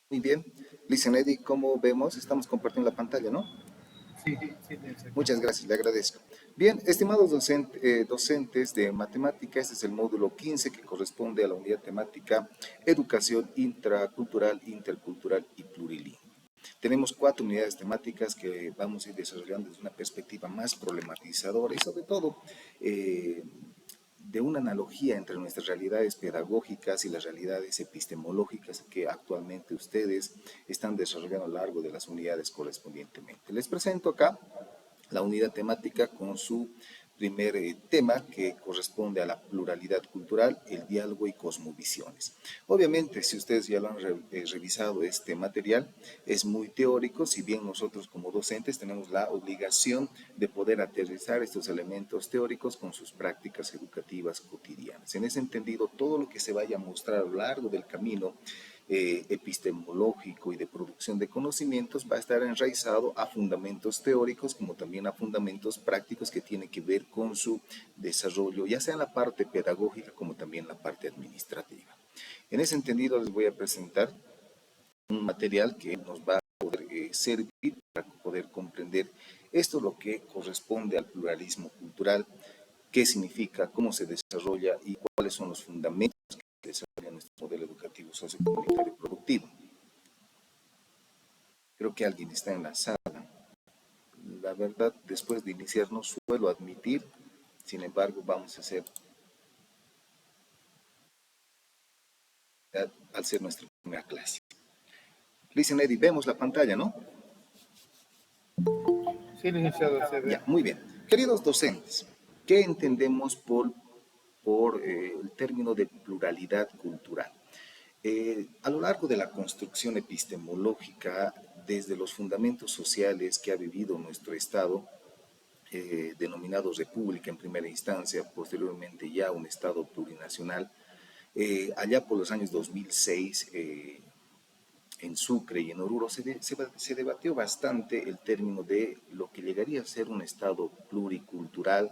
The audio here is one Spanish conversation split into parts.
Muy bien. Licenedi, como vemos, estamos compartiendo la pantalla, ¿no? Sí, sí, Nelson. Muchas gracias, le agradezco. Bien, estimados docentes de matemática, este es el módulo 15 que corresponde a la unidad temática Educación intracultural, intercultural y plurilingüe. Tenemos 4 unidades temáticas que vamos a ir desarrollando desde una perspectiva más problematizadora y sobre todo de una analogía entre nuestras realidades pedagógicas y las realidades epistemológicas que actualmente ustedes están desarrollando a lo largo de las unidades correspondientemente. Les presento acá la unidad temática con su primer tema que corresponde a la pluralidad cultural, el diálogo y cosmovisiones. Obviamente, si ustedes ya lo han revisado este material, es muy teórico, si bien nosotros como docentes tenemos la obligación de poder aterrizar estos elementos teóricos con sus prácticas educativas cotidianas. En ese entendido, todo lo que se vaya a mostrar a lo largo del camino epistemológico y de producción de conocimientos va a estar enraizado a fundamentos teóricos como también a fundamentos prácticos que tienen que ver con su desarrollo, ya sea en la parte pedagógica como también en la parte administrativa. En ese entendido les voy a presentar un material que nos va a poder servir para poder comprender esto, lo que corresponde al pluralismo cultural, qué significa, cómo se desarrolla y cuáles son los fundamentos que desarrolla nuestro modelo educativo sociocomunitario productivo. Creo que alguien está en la sala. La verdad, después de iniciar no suelo admitir, sin embargo, vamos a hacer, al ser nuestra primera clase. Listen, Eddie, vemos la pantalla, ¿no? Sí, licenciado, se ve. Ya, muy bien. Queridos docentes, ¿qué entendemos por el término de pluralidad cultural? A lo largo de la construcción epistemológica, desde los fundamentos sociales que ha vivido nuestro Estado, denominado república en primera instancia, posteriormente ya un Estado plurinacional, allá por los años 2006, en Sucre y en Oruro se debatió bastante el término de lo que llegaría a ser un Estado pluricultural,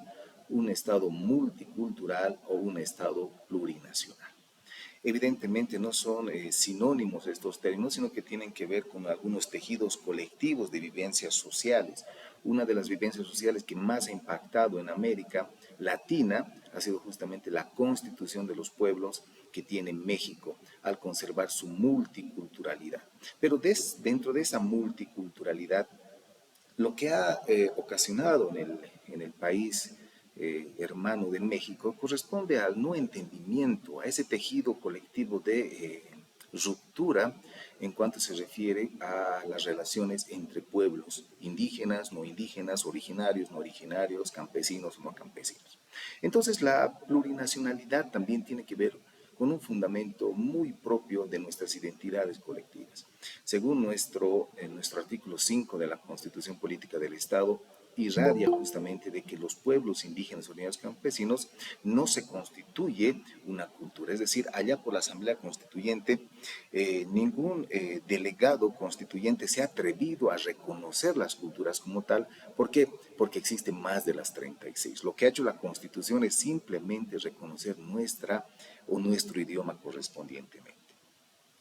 un Estado multicultural o un Estado plurinacional. Evidentemente no son sinónimos estos términos, sino que tienen que ver con algunos tejidos colectivos de vivencias sociales. Una de las vivencias sociales que más ha impactado en América Latina ha sido justamente la constitución de los pueblos que tiene México al conservar su multiculturalidad. Pero dentro de esa multiculturalidad, lo que ha ocasionado en el país hermano de México corresponde al no entendimiento, a ese tejido colectivo de ruptura en cuanto se refiere a las relaciones entre pueblos, indígenas, originarios, no originarios, campesinos, no campesinos. Entonces la plurinacionalidad también tiene que ver con un fundamento muy propio de nuestras identidades colectivas. Según nuestro artículo 5 de la Constitución Política del Estado, irradia justamente de que los pueblos indígenas originarios campesinos no se constituye una cultura, es decir, allá por la Asamblea Constituyente, ningún delegado constituyente se ha atrevido a reconocer las culturas como tal. ¿Por qué? Porque existen más de las 36. Lo que ha hecho la Constitución es simplemente reconocer nuestra o nuestro idioma correspondientemente.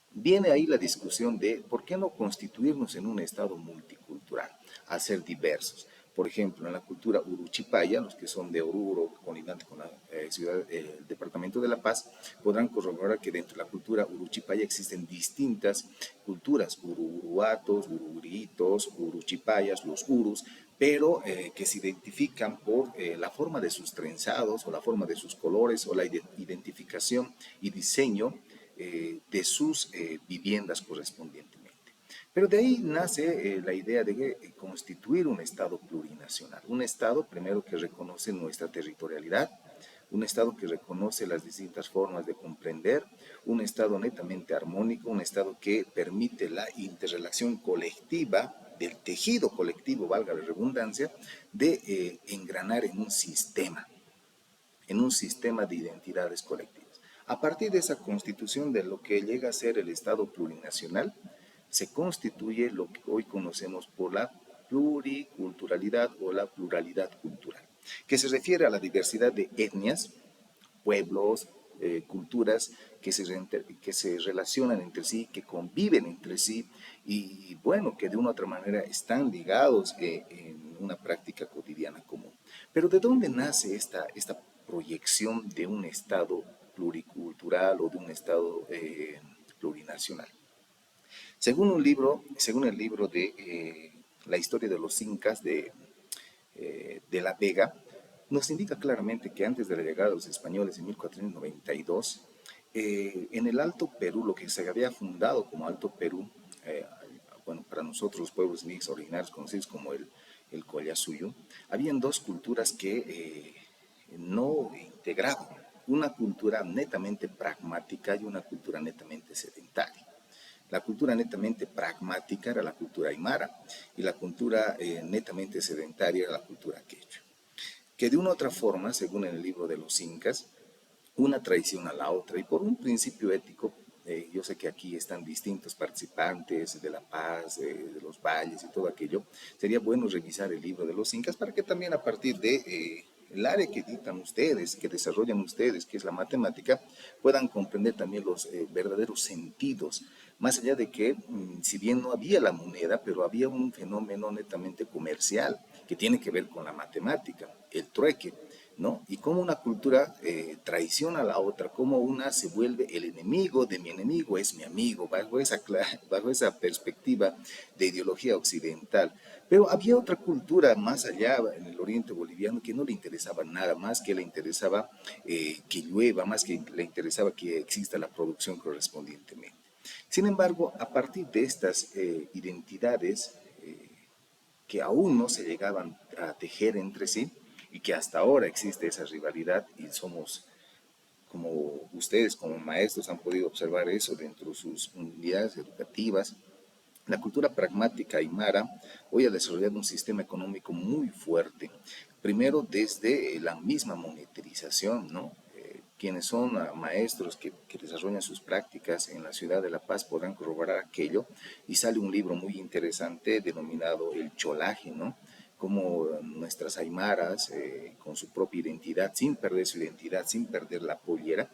Viene ahí la discusión de por qué no constituirnos en un Estado multicultural, al ser diversos. Por ejemplo, en la cultura uruchipaya, los que son de Oruro, colindante con la ciudad, el departamento de La Paz, podrán corroborar que dentro de la cultura uruchipaya existen distintas culturas, uruatos, ururitos, uruchipayas, los urus, pero que se identifican por la forma de sus trenzados o la forma de sus colores o la identificación y diseño de sus viviendas correspondientemente. Pero de ahí nace la idea de constituir un Estado plurinacional, un Estado primero que reconoce nuestra territorialidad, un Estado que reconoce las distintas formas de comprender, un Estado netamente armónico, un Estado que permite la interrelación colectiva del tejido colectivo, valga la redundancia, de engranar en un sistema de identidades colectivas. A partir de esa constitución de lo que llega a ser el Estado plurinacional, se constituye lo que hoy conocemos por la pluriculturalidad o la pluralidad cultural, que se refiere a la diversidad de etnias, pueblos, culturas que se relacionan entre sí, que conviven entre sí y bueno, que de una u otra manera están ligados en una práctica cotidiana común. Pero ¿de dónde nace esta proyección de un Estado pluricultural o de un Estado plurinacional? Según el libro de La historia de los incas de La Vega, nos indica claramente que antes de la llegada de los españoles en 1492, en el Alto Perú, lo que se había fundado como Alto Perú, eh, bueno, para nosotros los pueblos indígenas originarios conocidos como el Collasuyo, habían dos culturas que no integraban, una cultura netamente pragmática y una cultura netamente sedentaria. La cultura netamente pragmática era la cultura aymara y la cultura netamente sedentaria era la cultura quechua. Que de una u otra forma, según el libro de los incas, una traiciona a la otra y por un principio ético, yo sé que aquí están distintos participantes de La Paz, de los valles y todo aquello, sería bueno revisar el libro de los incas para que también a partir de el área que dictan ustedes, que desarrollan ustedes, que es la matemática, puedan comprender también los verdaderos sentidos, más allá de que, si bien no había la moneda, pero había un fenómeno netamente comercial que tiene que ver con la matemática, el trueque, ¿no? Y cómo una cultura traiciona a la otra, cómo una se vuelve el enemigo de mi enemigo, es mi amigo, bajo esa perspectiva de ideología occidental. Pero había otra cultura más allá, en el oriente boliviano, que no le interesaba nada más, que le interesaba que llueva, más que le interesaba que exista la producción correspondientemente. Sin embargo, a partir de estas identidades que aún no se llegaban a tejer entre sí y que hasta ahora existe esa rivalidad y somos, como ustedes como maestros han podido observar eso dentro de sus unidades educativas, la cultura pragmática aymara hoy ha desarrollado un sistema económico muy fuerte. Primero desde la misma monetarización, ¿no? Quienes son maestros que desarrollan sus prácticas en la ciudad de La Paz podrán corroborar aquello y sale un libro muy interesante denominado El Cholaje, ¿no? Como nuestras aymaras, con su propia identidad, sin perder su identidad, sin perder la pollera,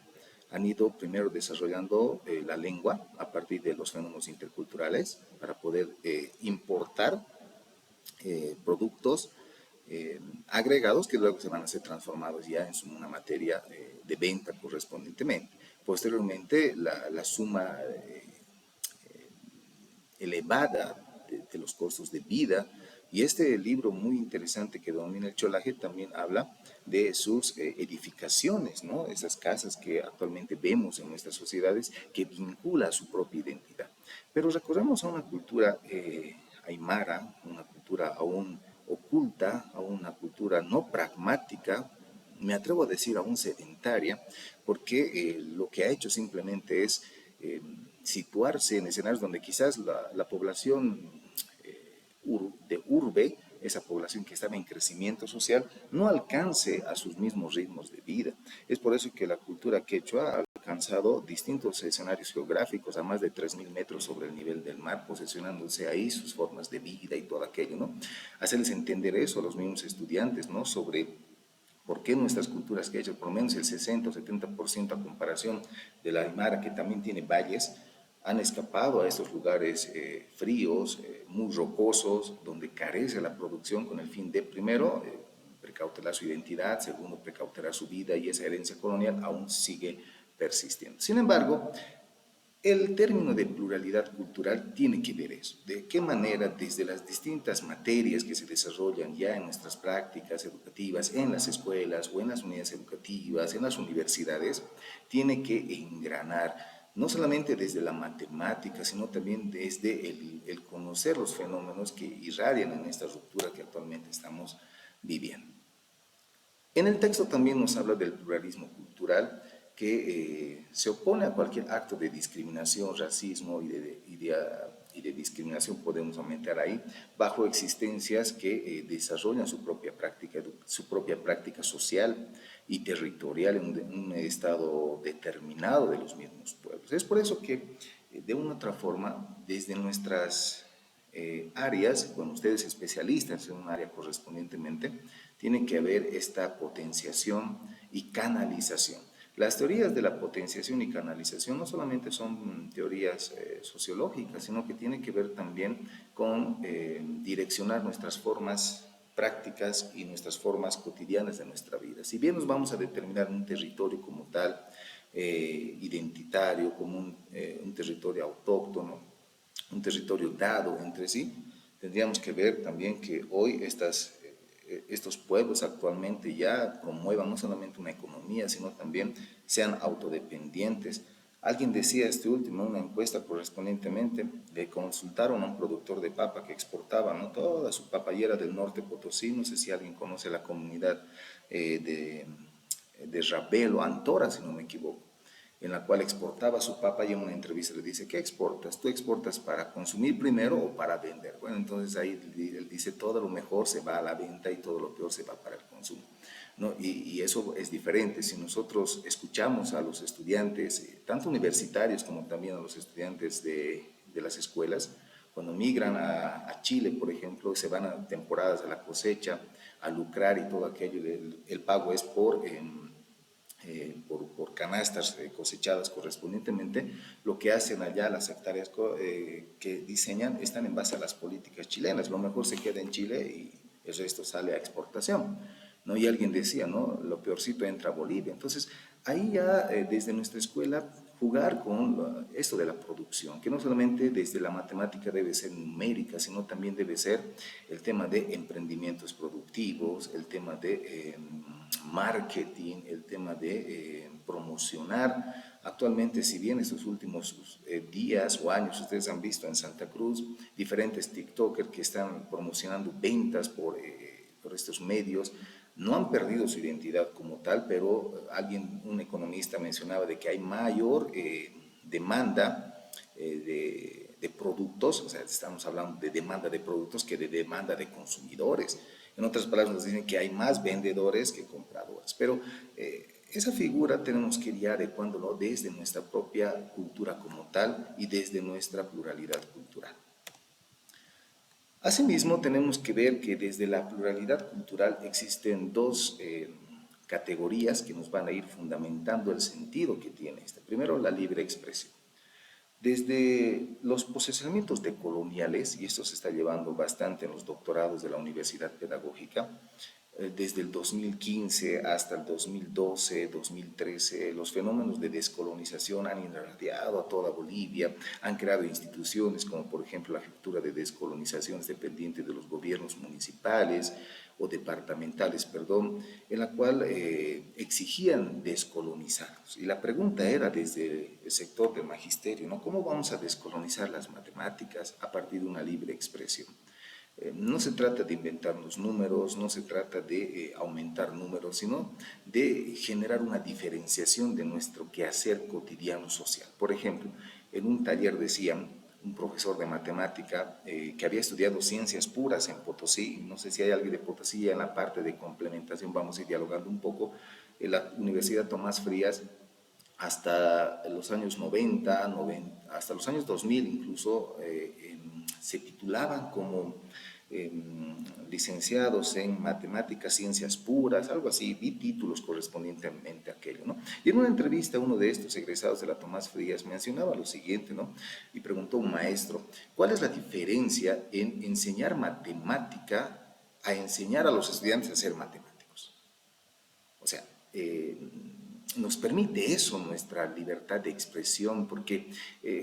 han ido primero desarrollando la lengua a partir de los fenómenos interculturales para poder importar productos agregados que luego se van a ser transformados ya en una materia de venta correspondientemente. Posteriormente, la suma elevada de los costos de vida. Y este libro muy interesante que domina el cholaje también habla de sus edificaciones, ¿no? Esas casas que actualmente vemos en nuestras sociedades que vincula a su propia identidad. Pero recordemos a una cultura aymara, una cultura aún oculta, a una cultura no pragmática, me atrevo a decir aún sedentaria, porque lo que ha hecho simplemente es situarse en escenarios donde quizás la población de urbe, esa población que estaba en crecimiento social, no alcance a sus mismos ritmos de vida. Es por eso que la cultura quechua ha alcanzado distintos escenarios geográficos a más de 3.000 metros sobre el nivel del mar, posicionándose ahí sus formas de vida y todo aquello, ¿no? Hacerles entender eso a los mismos estudiantes, ¿no? Sobre ¿por qué nuestras culturas quechua, por lo menos el 60 o 70% a comparación de la aymara, que también tiene valles, han escapado a estos lugares fríos, muy rocosos, donde carece la producción con el fin de, primero, precautelar su identidad, segundo, precautelar su vida y esa herencia colonial aún sigue persistiendo. Sin embargo, el término de pluralidad cultural tiene que ver eso, de qué manera desde las distintas materias que se desarrollan ya en nuestras prácticas educativas, en las escuelas o en las unidades educativas, en las universidades, tiene que engranar, no solamente desde la matemática, sino también desde el conocer los fenómenos que irradian en esta ruptura que actualmente estamos viviendo. En el texto también nos habla del pluralismo cultural que se opone a cualquier acto de discriminación, racismo y de discriminación, podemos aumentar ahí, bajo existencias que desarrollan su propia práctica social y territorial en un estado determinado de los mismos pueblos. Es por eso que, de una u otra forma, desde nuestras áreas, bueno, ustedes especialistas en un área correspondientemente, tiene que haber esta potenciación y canalización. Las teorías de la potenciación y canalización no solamente son teorías sociológicas, sino que tienen que ver también con direccionar nuestras formas prácticas y nuestras formas cotidianas de nuestra vida. Si bien nos vamos a determinar un territorio como tal, identitario, como un territorio autóctono, un territorio dado entre sí, tendríamos que ver también que hoy estos pueblos actualmente ya promuevan no solamente una economía, sino también sean autodependientes. Alguien decía este último, en una encuesta correspondientemente, le consultaron a un productor de papa que exportaba, ¿no?, toda su papayera del norte Potosí. No sé si alguien conoce la comunidad de Rabel o Antora, si no me equivoco, en la cual exportaba su papa, y en una entrevista le dice: ¿qué exportas? ¿Tú exportas para consumir primero o para vender? Bueno, entonces ahí él dice: todo lo mejor se va a la venta y todo lo peor se va para el consumo, ¿no? Y eso es diferente. Si nosotros escuchamos a los estudiantes, tanto universitarios como también a los estudiantes de las escuelas, cuando migran a Chile, por ejemplo, se van a temporadas de la cosecha, a lucrar y todo aquello, el pago es por canastas cosechadas correspondientemente. Lo que hacen allá las hectáreas que diseñan están en base a las políticas chilenas. Lo mejor se queda en Chile y el resto sale a exportación, ¿no? Y alguien decía, ¿no?, lo peorcito entra a Bolivia. Entonces, ahí ya desde nuestra escuela jugar con esto de la producción, que no solamente desde la matemática debe ser numérica, sino también debe ser el tema de emprendimientos productivos, el tema de marketing, el tema de promocionar. Actualmente, si bien estos últimos días o años ustedes han visto en Santa Cruz diferentes TikTokers que están promocionando ventas por estos medios, no han perdido su identidad como tal, pero un economista mencionaba de que hay mayor demanda de productos. O sea, estamos hablando de demanda de productos que de demanda de consumidores. En otras palabras, nos dicen que hay más vendedores que compradores, pero esa figura tenemos que ir adecuándolo desde nuestra propia cultura como tal y desde nuestra pluralidad cultural. Asimismo, tenemos que ver que desde la pluralidad cultural existen dos categorías que nos van a ir fundamentando el sentido que tiene esta. Primero, la libre expresión. Desde los posicionamientos decoloniales, y esto se está llevando bastante en los doctorados de la Universidad Pedagógica, desde el 2015 hasta el 2012, 2013, los fenómenos de descolonización han irradiado a toda Bolivia, han creado instituciones como por ejemplo la Jefatura de Descolonizaciones dependiente de los gobiernos municipales o departamentales, perdón, en la cual exigían descolonizarlos. Y la pregunta era desde el sector del magisterio, ¿no? ¿Cómo vamos a descolonizar las matemáticas a partir de una libre expresión? No se trata de inventarnos números, no se trata de aumentar números, sino de generar una diferenciación de nuestro quehacer cotidiano social. Por ejemplo, en un taller decían un profesor de matemática que había estudiado ciencias puras en Potosí. No sé si hay alguien de Potosí. En la parte de complementación vamos a ir dialogando un poco. En la Universidad Tomás Frías, hasta los años 90, hasta los años 2000 incluso, se titulaban como licenciados en matemáticas, ciencias puras, algo así. Vi títulos correspondientemente a aquello, ¿no? Y en una entrevista uno de estos egresados de la Tomás Frías mencionaba lo siguiente, ¿no? Y preguntó a un maestro: ¿cuál es la diferencia en enseñar matemática a enseñar a los estudiantes a ser matemáticos? O sea, nos permite eso nuestra libertad de expresión, porque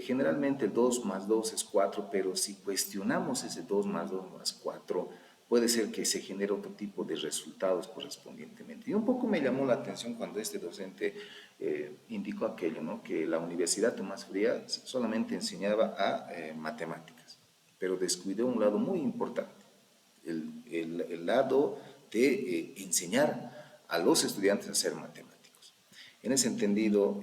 generalmente 2 más 2 es 4, pero si cuestionamos ese 2 más 2 más 4, puede ser que se genere otro tipo de resultados correspondientemente. Y un poco me llamó la atención cuando este docente indicó aquello, ¿no?, que la Universidad Tomás Frías solamente enseñaba a matemáticas, pero descuidó un lado muy importante, el lado de enseñar a los estudiantes a ser matemáticos. En ese entendido,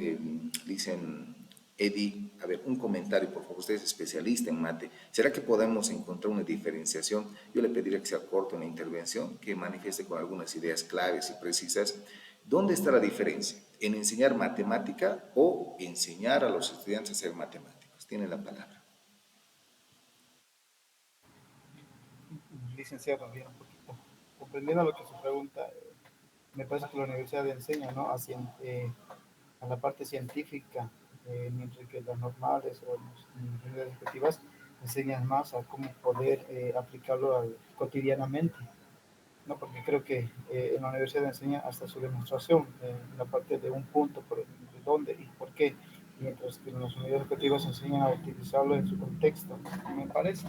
dicen, Eddie, a ver, un comentario, por favor, usted es especialista en mate, ¿será que podemos encontrar una diferenciación? Yo le pediría que sea corto en la intervención, que manifieste con algunas ideas claves y precisas. ¿Dónde está la diferencia en enseñar matemática o enseñar a los estudiantes a ser matemáticos? Tiene la palabra. Licenciado, bien, un poquito. Comprendiendo lo que se pregunta, me parece que la universidad enseña, ¿no? a la parte científica, mientras que las normales o las unidades educativas enseñan más a cómo poder aplicarlo cotidianamente, ¿no? Porque creo que en la universidad enseña hasta su demostración, en la parte de un punto, de dónde y por qué, mientras que en las unidades educativas enseñan a utilizarlo en su contexto, me parece.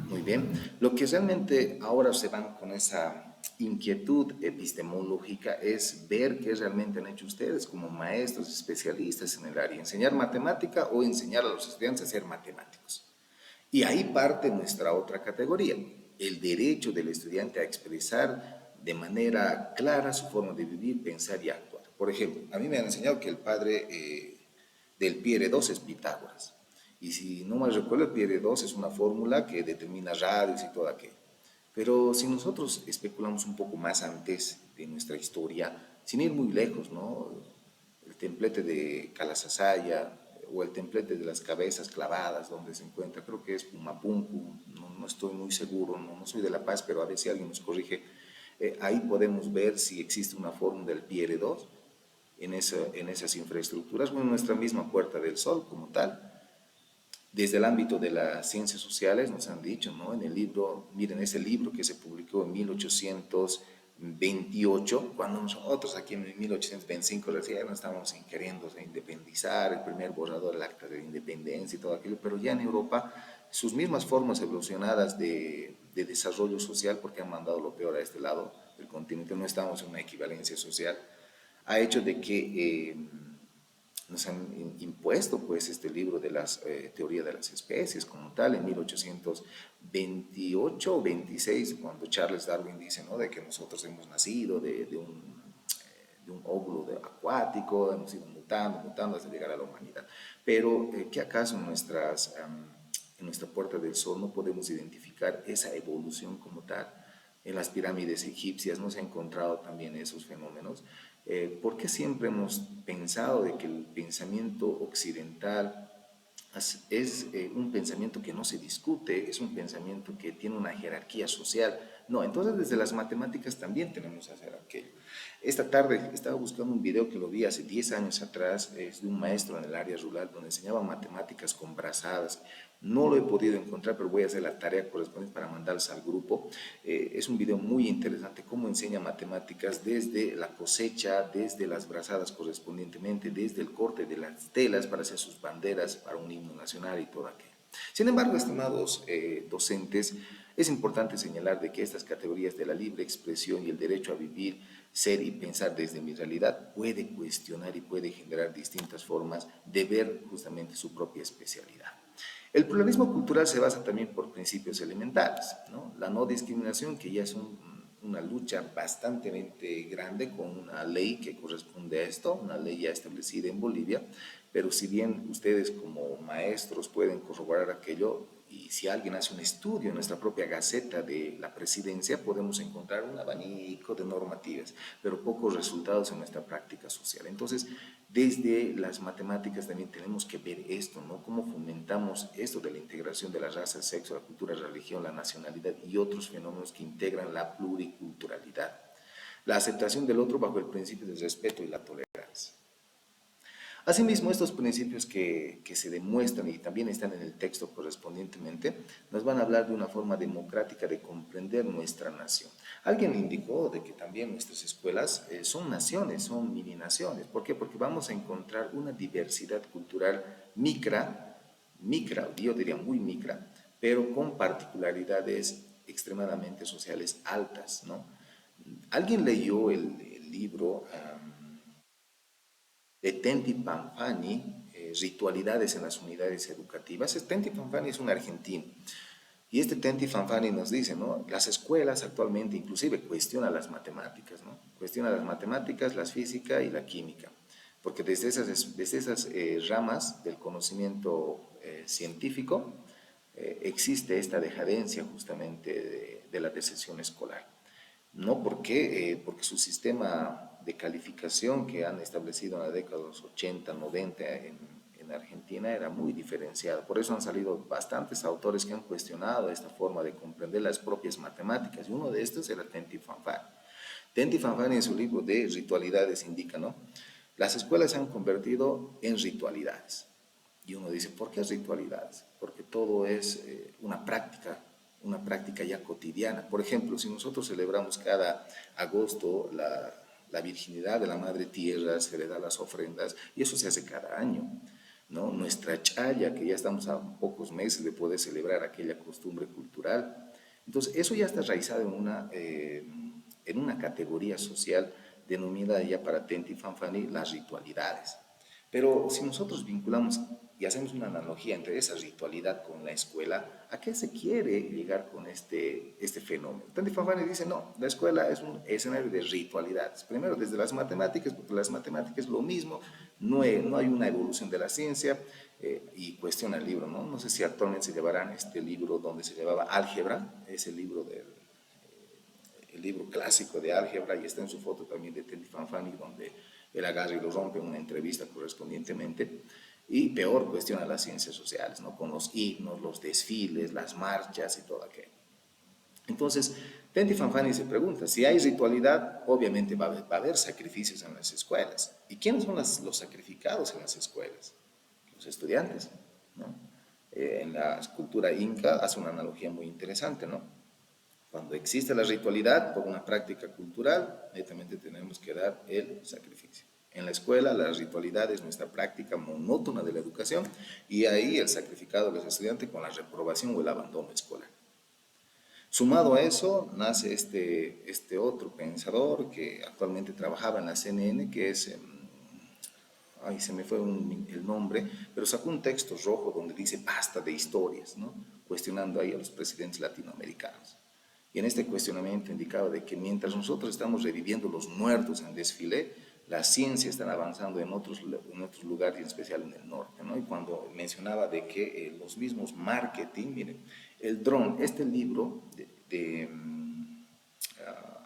Muy bien. Lo que realmente ahora se van con esa inquietud epistemológica es ver qué realmente han hecho ustedes como maestros especialistas en el área, enseñar matemática o enseñar a los estudiantes a ser matemáticos. Y ahí parte nuestra otra categoría, el derecho del estudiante a expresar de manera clara su forma de vivir, pensar y actuar. Por ejemplo, a mí me han enseñado que el padre del pi r 2 es Pitágoras. Y si no me recuerdo, el pi r 2 es una fórmula que determina radios y todo aquello. Pero si nosotros especulamos un poco más antes de nuestra historia, sin ir muy lejos, ¿no? El templete de Calasasaya o el templete de las cabezas clavadas, donde se encuentra, creo que es Pumapunku, no estoy muy seguro, no soy de La Paz, pero a ver si alguien nos corrige. Ahí podemos ver si existe una fórmula del pi r 2 en esas infraestructuras, o en nuestra misma Puerta del Sol como tal. Desde el ámbito de las ciencias sociales nos han dicho, ¿no? En el libro, miren, ese libro que se publicó en 1828, cuando nosotros aquí en 1825 recién nos estábamos queriendo independizar, el primer borrador del Acta de Independencia y todo aquello, pero ya en Europa sus mismas formas evolucionadas de desarrollo social, porque han mandado lo peor a este lado del continente, no estamos en una equivalencia social, ha hecho de que nos han impuesto pues este libro de la teoría de las especies como tal en 1828 o 26, cuando Charles Darwin dice, ¿no?, de que nosotros hemos nacido de un óvulo acuático, hemos ido mutando hasta llegar a la humanidad. Pero, ¿qué acaso en nuestra Puerta del Sol no podemos identificar esa evolución como tal? En las pirámides egipcias no se han encontrado también esos fenómenos. ¿Por qué siempre hemos pensado de que el pensamiento occidental es un pensamiento que no se discute, es un pensamiento que tiene una jerarquía social? No, entonces desde las matemáticas también tenemos que hacer aquello. Esta tarde estaba buscando un video que lo vi hace 10 años atrás, es de un maestro en el área rural donde enseñaba matemáticas con brazadas. No lo he podido encontrar, pero voy a hacer la tarea correspondiente para mandarles al grupo. Es un video muy interesante, cómo enseña matemáticas desde la cosecha, desde las brazadas correspondientemente, desde el corte de las telas para hacer sus banderas para un himno nacional y todo aquello. Sin embargo, estimados docentes, es importante señalar de que estas categorías de la libre expresión y el derecho a vivir, ser y pensar desde mi realidad puede cuestionar y puede generar distintas formas de ver justamente su propia especialidad. El pluralismo cultural se basa también por principios elementales, ¿no? La no discriminación, que ya es una lucha bastante grande con una ley que corresponde a esto, una ley ya establecida en Bolivia, pero si bien ustedes como maestros pueden corroborar aquello, y si alguien hace un estudio en nuestra propia Gaceta de la Presidencia, podemos encontrar un abanico de normativas, pero pocos resultados en nuestra práctica social. Entonces, desde las matemáticas también tenemos que ver esto, ¿no? Cómo fomentamos esto de la integración de la raza, el sexo, la cultura, la religión, la nacionalidad y otros fenómenos que integran la pluriculturalidad. La aceptación del otro bajo el principio del respeto y la tolerancia. Asimismo, estos principios que se demuestran y también están en el texto correspondientemente, nos van a hablar de una forma democrática de comprender nuestra nación. Alguien indicó de que también nuestras escuelas son naciones, son mini naciones. ¿Por qué? Porque vamos a encontrar una diversidad cultural micra, yo diría muy micra, pero con particularidades extremadamente sociales altas, ¿no? Alguien leyó el libro de Tenti Panfani, Ritualidades en las unidades educativas. Tenti Panfani es un argentino. Y este Tenti Fanfani nos dice, ¿no? Las escuelas actualmente inclusive cuestionan las matemáticas, ¿no? Cuestionan las matemáticas, la física y la química, porque desde esas ramas del conocimiento científico existe esta decadencia justamente de la deserción escolar. No, ¿por qué? Porque su sistema de calificación que han establecido en la década de los 80, 90 en Argentina era muy diferenciado. Por eso han salido bastantes autores que han cuestionado esta forma de comprender las propias matemáticas. Y uno de estos era Tenti Fanfani. Tenti Fanfani en su libro de Ritualidades indica, ¿no?, Las escuelas se han convertido en ritualidades. Y uno dice, ¿por qué ritualidades? Porque todo es una práctica ya cotidiana. Por ejemplo, si nosotros celebramos cada agosto la virginidad de la Madre Tierra, se le da las ofrendas, y eso se hace cada año, ¿no? Nuestra chaya, que ya estamos a pocos meses de poder celebrar aquella costumbre cultural. Entonces, eso ya está enraizado en una categoría social denominada ya para Tenti Fanfani las ritualidades. Pero si nosotros vinculamos y hacemos una analogía entre esa ritualidad con la escuela, ¿a qué se quiere llegar con este fenómeno? Tenti Fanfani dice, no, la escuela es un escenario de ritualidades. Primero, desde las matemáticas, porque las matemáticas es lo mismo, no hay una evolución de la ciencia, y cuestiona el libro, ¿no? No sé si actualmente se llevarán este libro donde se llevaba álgebra, es el libro clásico de álgebra, y está en su foto también de Tenti Fanfani, donde él agarra y lo rompe en una entrevista correspondientemente, y peor cuestiona las ciencias sociales, ¿no? Con los himnos, los desfiles, las marchas y todo aquello. Entonces, Tenti Fanfani se pregunta, si hay ritualidad, obviamente va a haber sacrificios en las escuelas. ¿Y quiénes son los sacrificados en las escuelas? Los estudiantes, ¿no? En la cultura inca hace una analogía muy interesante, ¿no? Cuando existe la ritualidad por una práctica cultural, netamente tenemos que dar el sacrificio. En la escuela, la ritualidad es nuestra práctica monótona de la educación, y ahí el sacrificado de los estudiantes con la reprobación o el abandono escolar. Sumado a eso, nace este otro pensador que actualmente trabajaba en la CNN, que es, ay, se me fue el nombre, pero sacó un texto rojo donde dice basta de historias, ¿no? Cuestionando ahí a los presidentes latinoamericanos. Y en este cuestionamiento indicaba de que mientras nosotros estamos reviviendo los muertos en desfile, la ciencia está avanzando en otros lugares, en especial en el norte, ¿no? Y cuando mencionaba de que los mismos marketing, miren, el dron, este libro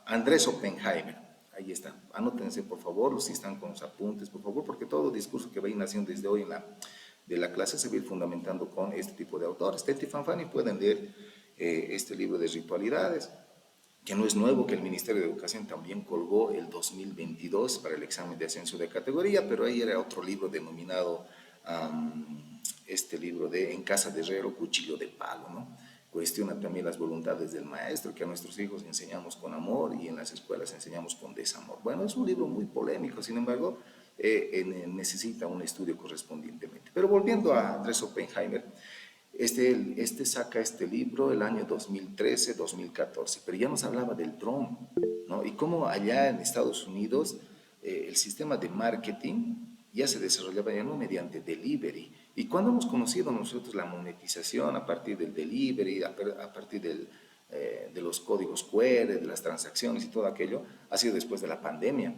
Andrés Oppenheimer, ahí está, anótense por favor, si están con los apuntes, por favor, porque todo discurso que va a ir naciendo desde hoy de la clase se va a ir fundamentando con este tipo de autores. Tenti Fanfani pueden leer este libro de ritualidades, que no es nuevo, que el Ministerio de Educación también colgó el 2022 para el examen de ascenso de categoría, pero ahí era otro libro denominado este libro de En casa de herrero, cuchillo de palo, ¿no? Cuestiona también las voluntades del maestro, que a nuestros hijos enseñamos con amor y en las escuelas enseñamos con desamor. Bueno, es un libro muy polémico, sin embargo, necesita un estudio correspondientemente. Pero volviendo a Andrés Oppenheimer, este saca este libro el año 2013-2014, pero ya nos hablaba del dron, ¿no? Y cómo allá en Estados Unidos el sistema de marketing ya se desarrollaba ya no mediante delivery. Y cuando hemos conocido nosotros la monetización a partir del delivery, a partir de los códigos QR, de las transacciones y todo aquello, ha sido después de la pandemia.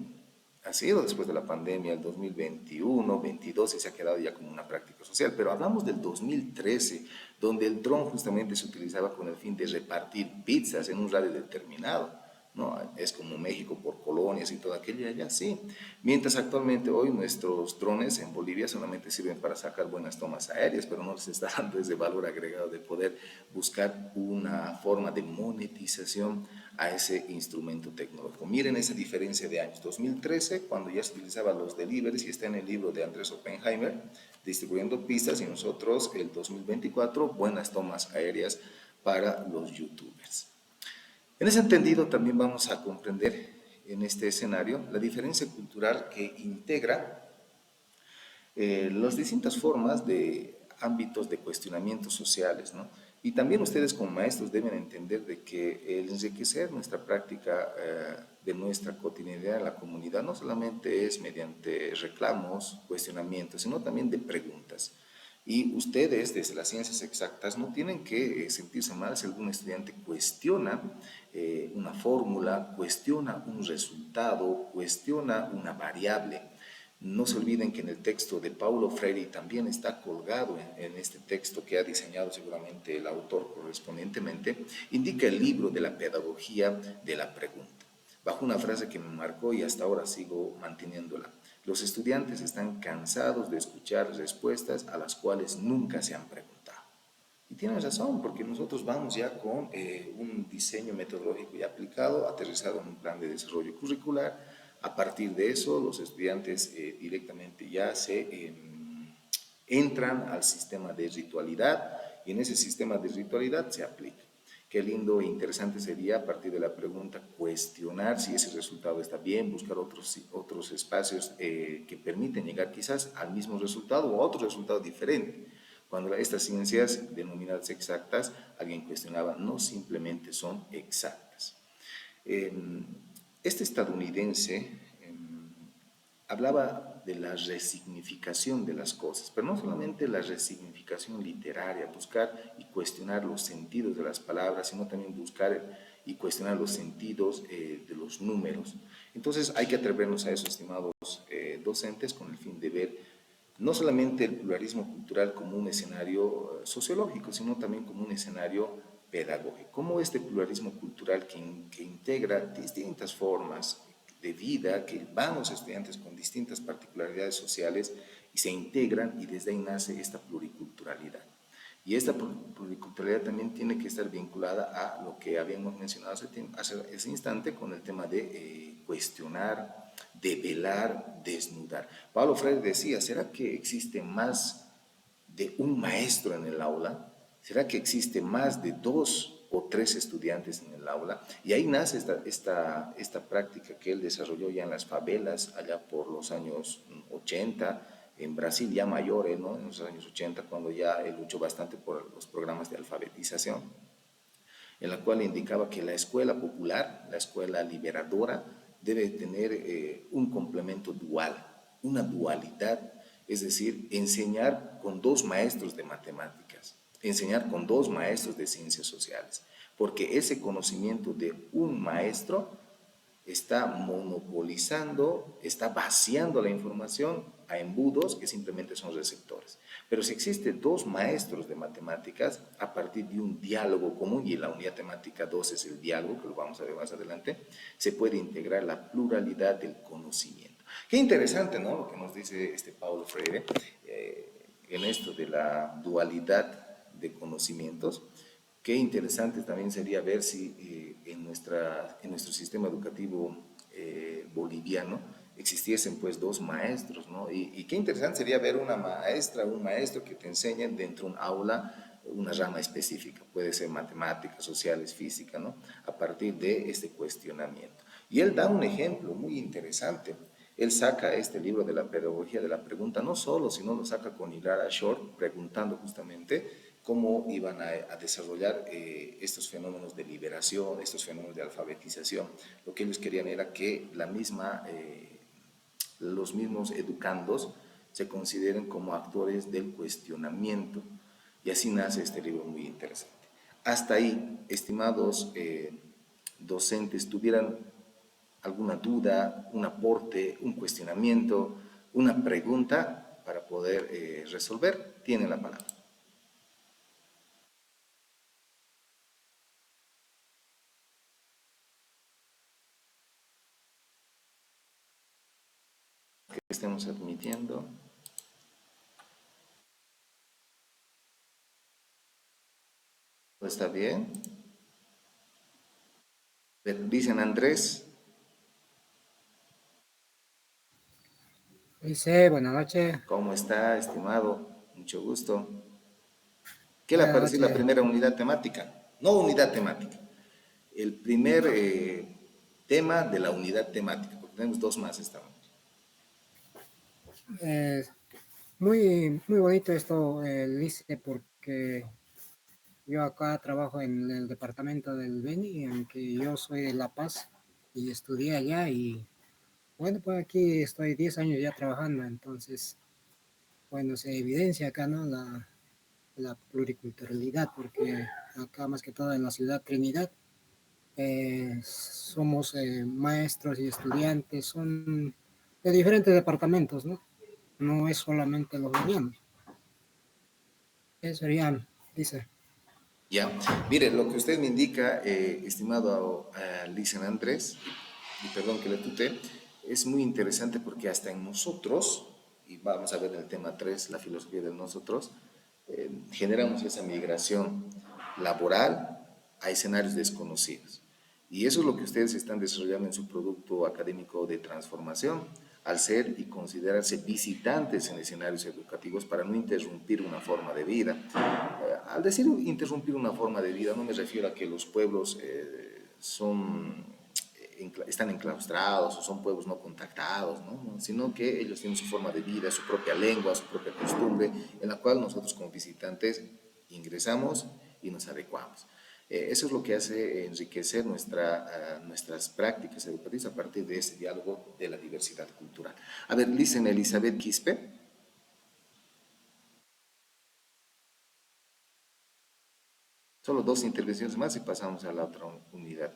Ha sido después de la pandemia, el 2021, 22, y se ha quedado ya como una práctica social. Pero hablamos del 2013, donde el dron justamente se utilizaba con el fin de repartir pizzas en un radio determinado, ¿no? Es como México por colonias y todo aquello, allá sí. Mientras actualmente hoy nuestros drones en Bolivia solamente sirven para sacar buenas tomas aéreas, pero no les está dando ese valor agregado de poder buscar una forma de monetización a ese instrumento tecnológico. Miren esa diferencia de años. 2013, cuando ya se utilizaban los deliveries, y está en el libro de Andrés Oppenheimer, distribuyendo pistas, y nosotros el 2024, buenas tomas aéreas para los youtubers. En ese entendido, también vamos a comprender en este escenario la diferencia cultural que integra las distintas formas de ámbitos de cuestionamientos sociales, ¿no? Y también ustedes como maestros deben entender de que el enriquecer nuestra práctica de nuestra cotidianidad en la comunidad no solamente es mediante reclamos, cuestionamientos, sino también de preguntas. Y ustedes, desde las ciencias exactas, no tienen que sentirse mal si algún estudiante cuestiona una fórmula, cuestiona un resultado, cuestiona una variable. No se olviden que en el texto de Paulo Freire también está colgado en este texto que ha diseñado seguramente el autor correspondientemente, indica el libro de la pedagogía de la pregunta, bajo una frase que me marcó y hasta ahora sigo manteniéndola. Los estudiantes están cansados de escuchar respuestas a las cuales nunca se han preguntado. Y tienen razón, porque nosotros vamos ya con un diseño metodológico ya aplicado, aterrizado en un plan de desarrollo curricular, A partir de eso, los estudiantes directamente ya entran al sistema de ritualidad y en ese sistema de ritualidad se aplica. Qué lindo e interesante sería a partir de la pregunta cuestionar si ese resultado está bien, buscar otros espacios que permiten llegar quizás al mismo resultado o a otro resultado diferente. Cuando estas ciencias denominadas exactas, alguien cuestionaba, no simplemente son exactas. Este estadounidense hablaba de la resignificación de las cosas, pero no solamente la resignificación literaria, buscar y cuestionar los sentidos de las palabras, sino también buscar y cuestionar los sentidos de los números. Entonces hay que atrevernos a eso, estimados docentes, con el fin de ver no solamente el pluralismo cultural como un escenario sociológico, sino también como un escenario pedagógico. Como este pluralismo cultural que integra distintas formas de vida, que van los estudiantes con distintas particularidades sociales y se integran y desde ahí nace esta pluriculturalidad. Y esta pluriculturalidad también tiene que estar vinculada a lo que habíamos mencionado hace ese instante con el tema de cuestionar, develar, desnudar. Pablo Freire decía, ¿será que existe más de un maestro en el aula? ¿Será que existe más de 2 o 3 estudiantes en el aula? Y ahí nace esta práctica que él desarrolló ya en las favelas, allá por los años 80, en Brasil ya mayor, ¿no? En los años 80, cuando ya él luchó bastante por los programas de alfabetización, en la cual indicaba que la escuela popular, la escuela liberadora, debe tener un complemento dual, una dualidad, es decir, enseñar con 2 maestros de matemáticas, enseñar con 2 maestros de ciencias sociales, porque ese conocimiento de un maestro está monopolizando, está vaciando la información a embudos que simplemente son receptores. Pero si existe 2 maestros de matemáticas, a partir de un diálogo común, y la unidad temática 2 es el diálogo, que lo vamos a ver más adelante, se puede integrar la pluralidad del conocimiento. Qué interesante, ¿no? Lo que nos dice Paulo Freire en esto de la dualidad de conocimientos. Qué interesante también sería ver si en nuestro sistema educativo boliviano existiesen pues 2 maestros, ¿no? Y qué interesante sería ver una maestra, un maestro que te enseñen dentro de un aula una rama específica, puede ser matemáticas, sociales, física, ¿no? A partir de este cuestionamiento. Y él da un ejemplo muy interesante. Él saca este libro de la pedagogía de la pregunta, no solo, sino lo saca con Hilara Short, preguntando justamente cómo iban a desarrollar estos fenómenos de liberación, estos fenómenos de alfabetización. Lo que ellos querían era que los mismos educandos se consideren como actores del cuestionamiento. Y así nace este libro muy interesante. Hasta ahí, estimados docentes, ¿tuvieran alguna duda, un aporte, un cuestionamiento, una pregunta para poder resolver? Tienen la palabra. Que estemos admitiendo. ¿Está bien? Dicen Andrés. Dice, buenas noches. ¿Cómo está, estimado? Mucho gusto. ¿Qué le ha Buenas parecido la noches. primera unidad temática? No unidad temática. El primer tema de la unidad temática, porque tenemos 2 más esta noche. Eh, muy bonito esto, Lice, porque yo acá trabajo en el departamento del Beni, en que yo soy de La Paz y estudié allá y bueno, pues aquí estoy 10 años ya trabajando, entonces, bueno, se evidencia acá, ¿no? La pluriculturalidad, porque acá más que todo en la ciudad Trinidad somos maestros y estudiantes, son de diferentes departamentos, ¿no? No es solamente los bolivianos. Eso sería, dice. Ya, mire, lo que usted me indica, estimado Licen Andrés, y perdón que le tuté, es muy interesante porque hasta en nosotros, y vamos a ver en el tema 3 la filosofía de nosotros, generamos esa migración laboral a escenarios desconocidos. Y eso es lo que ustedes están desarrollando en su producto académico de transformación, al ser y considerarse visitantes en escenarios educativos para no interrumpir una forma de vida. Al decir interrumpir una forma de vida, no me refiero a que los pueblos están enclaustrados o son pueblos no contactados, ¿no? Sino que ellos tienen su forma de vida, su propia lengua, su propia costumbre, en la cual nosotros como visitantes ingresamos y nos adecuamos. Eso es lo que hace enriquecer nuestras prácticas educativas a partir de ese diálogo de la diversidad cultural. A ver, dicen Elizabeth Quispe. Solo dos intervenciones más y pasamos a la otra unidad.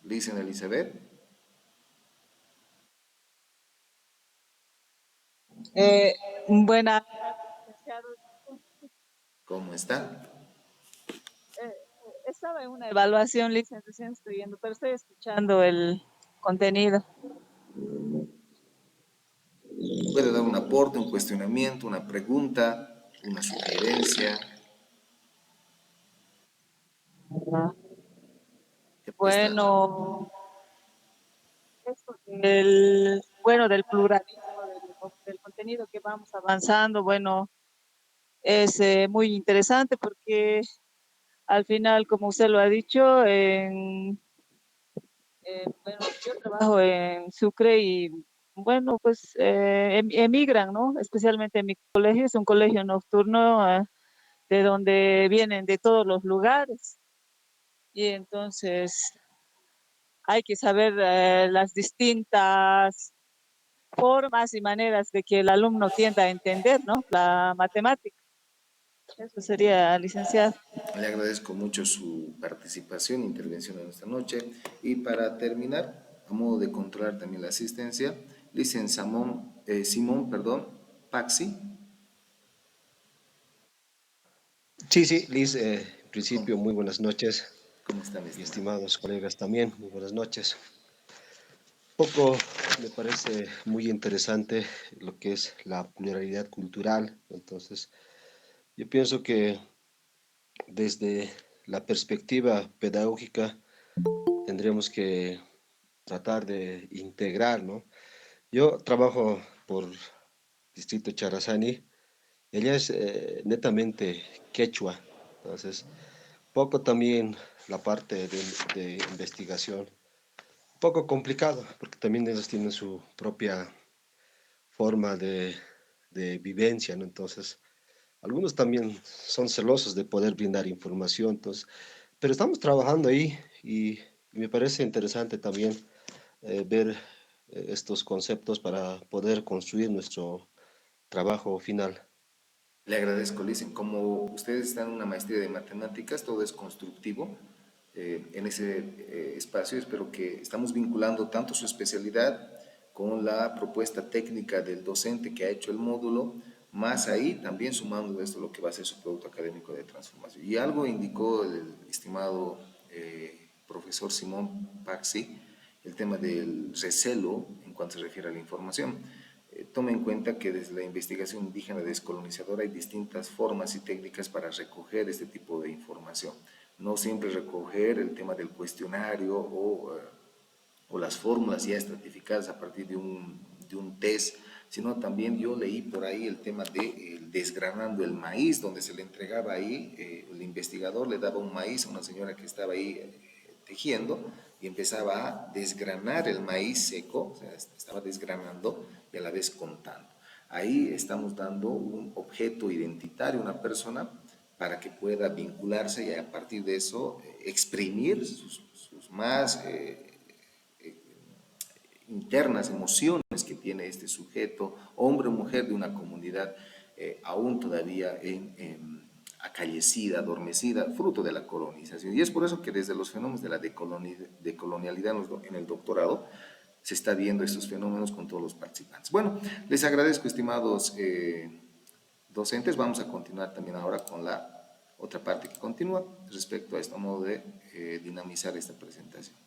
Dicen Elizabeth. Eh, Buenas tardes, licenciado. ¿Cómo está? Estaba en una evaluación, licenciado, recién estoy viendo, pero estoy escuchando el contenido. Puede dar un aporte, un cuestionamiento, una pregunta, una sugerencia. Ah, ¿Qué está? bueno, esto del pluralismo, del contenido que vamos avanzando, bueno, es muy interesante porque al final, como usted lo ha dicho, bueno, yo trabajo en Sucre y bueno, pues emigran, ¿no? Especialmente en mi colegio, es un colegio nocturno de donde vienen de todos los lugares y entonces hay que saber las distintas formas y maneras de que el alumno tienda a entender, ¿no? La matemática. Eso sería, licenciado. Le agradezco mucho su participación e intervención en esta noche. Y para terminar, a modo de controlar también la asistencia, dicen Simón, perdón, Paxi. Sí, sí, Liz, en ¿Cómo, principio, muy buenas noches cómo está, mi y estimado? estimados colegas también, muy buenas noches. Poco me parece muy interesante lo que es la pluralidad cultural, entonces yo pienso que desde la perspectiva pedagógica tendríamos que tratar de integrar, ¿no? Yo trabajo por Distrito Charazani, ella es netamente quechua, entonces poco también la parte de investigación. Poco complicado, porque también ellos tienen su propia forma de vivencia, ¿no? Entonces, algunos también son celosos de poder brindar información, entonces, pero estamos trabajando ahí y me parece interesante también ver estos conceptos para poder construir nuestro trabajo final. Le agradezco, Lisen. Como ustedes están en una maestría de matemáticas, todo es constructivo en ese espacio. Espero que estamos vinculando tanto su especialidad con la propuesta técnica del docente que ha hecho el módulo, más ahí también sumando esto lo que va a ser su producto académico de transformación. Y algo indicó el estimado profesor Simón Paxi, el tema del recelo en cuanto se refiere a la información. Tome en cuenta que desde la investigación indígena descolonizadora hay distintas formas y técnicas para recoger este tipo de información. No siempre recoger el tema del cuestionario o las fórmulas ya estratificadas a partir de un test, sino también yo leí por ahí el tema de desgranando el maíz, donde se le entregaba ahí, el investigador le daba un maíz a una señora que estaba ahí tejiendo y empezaba a desgranar el maíz seco, o sea, estaba desgranando y a la vez contando. Ahí estamos dando un objeto identitario a una persona para que pueda vincularse y a partir de eso exprimir sus más internas, emociones que tiene este sujeto, hombre o mujer de una comunidad aún todavía acallecida, adormecida, fruto de la colonización. Y es por eso que desde los fenómenos de la decolonialidad en el doctorado se está viendo estos fenómenos con todos los participantes. Bueno, les agradezco, estimados docentes. Vamos a continuar también ahora con la otra parte que continúa respecto a este modo de dinamizar esta presentación.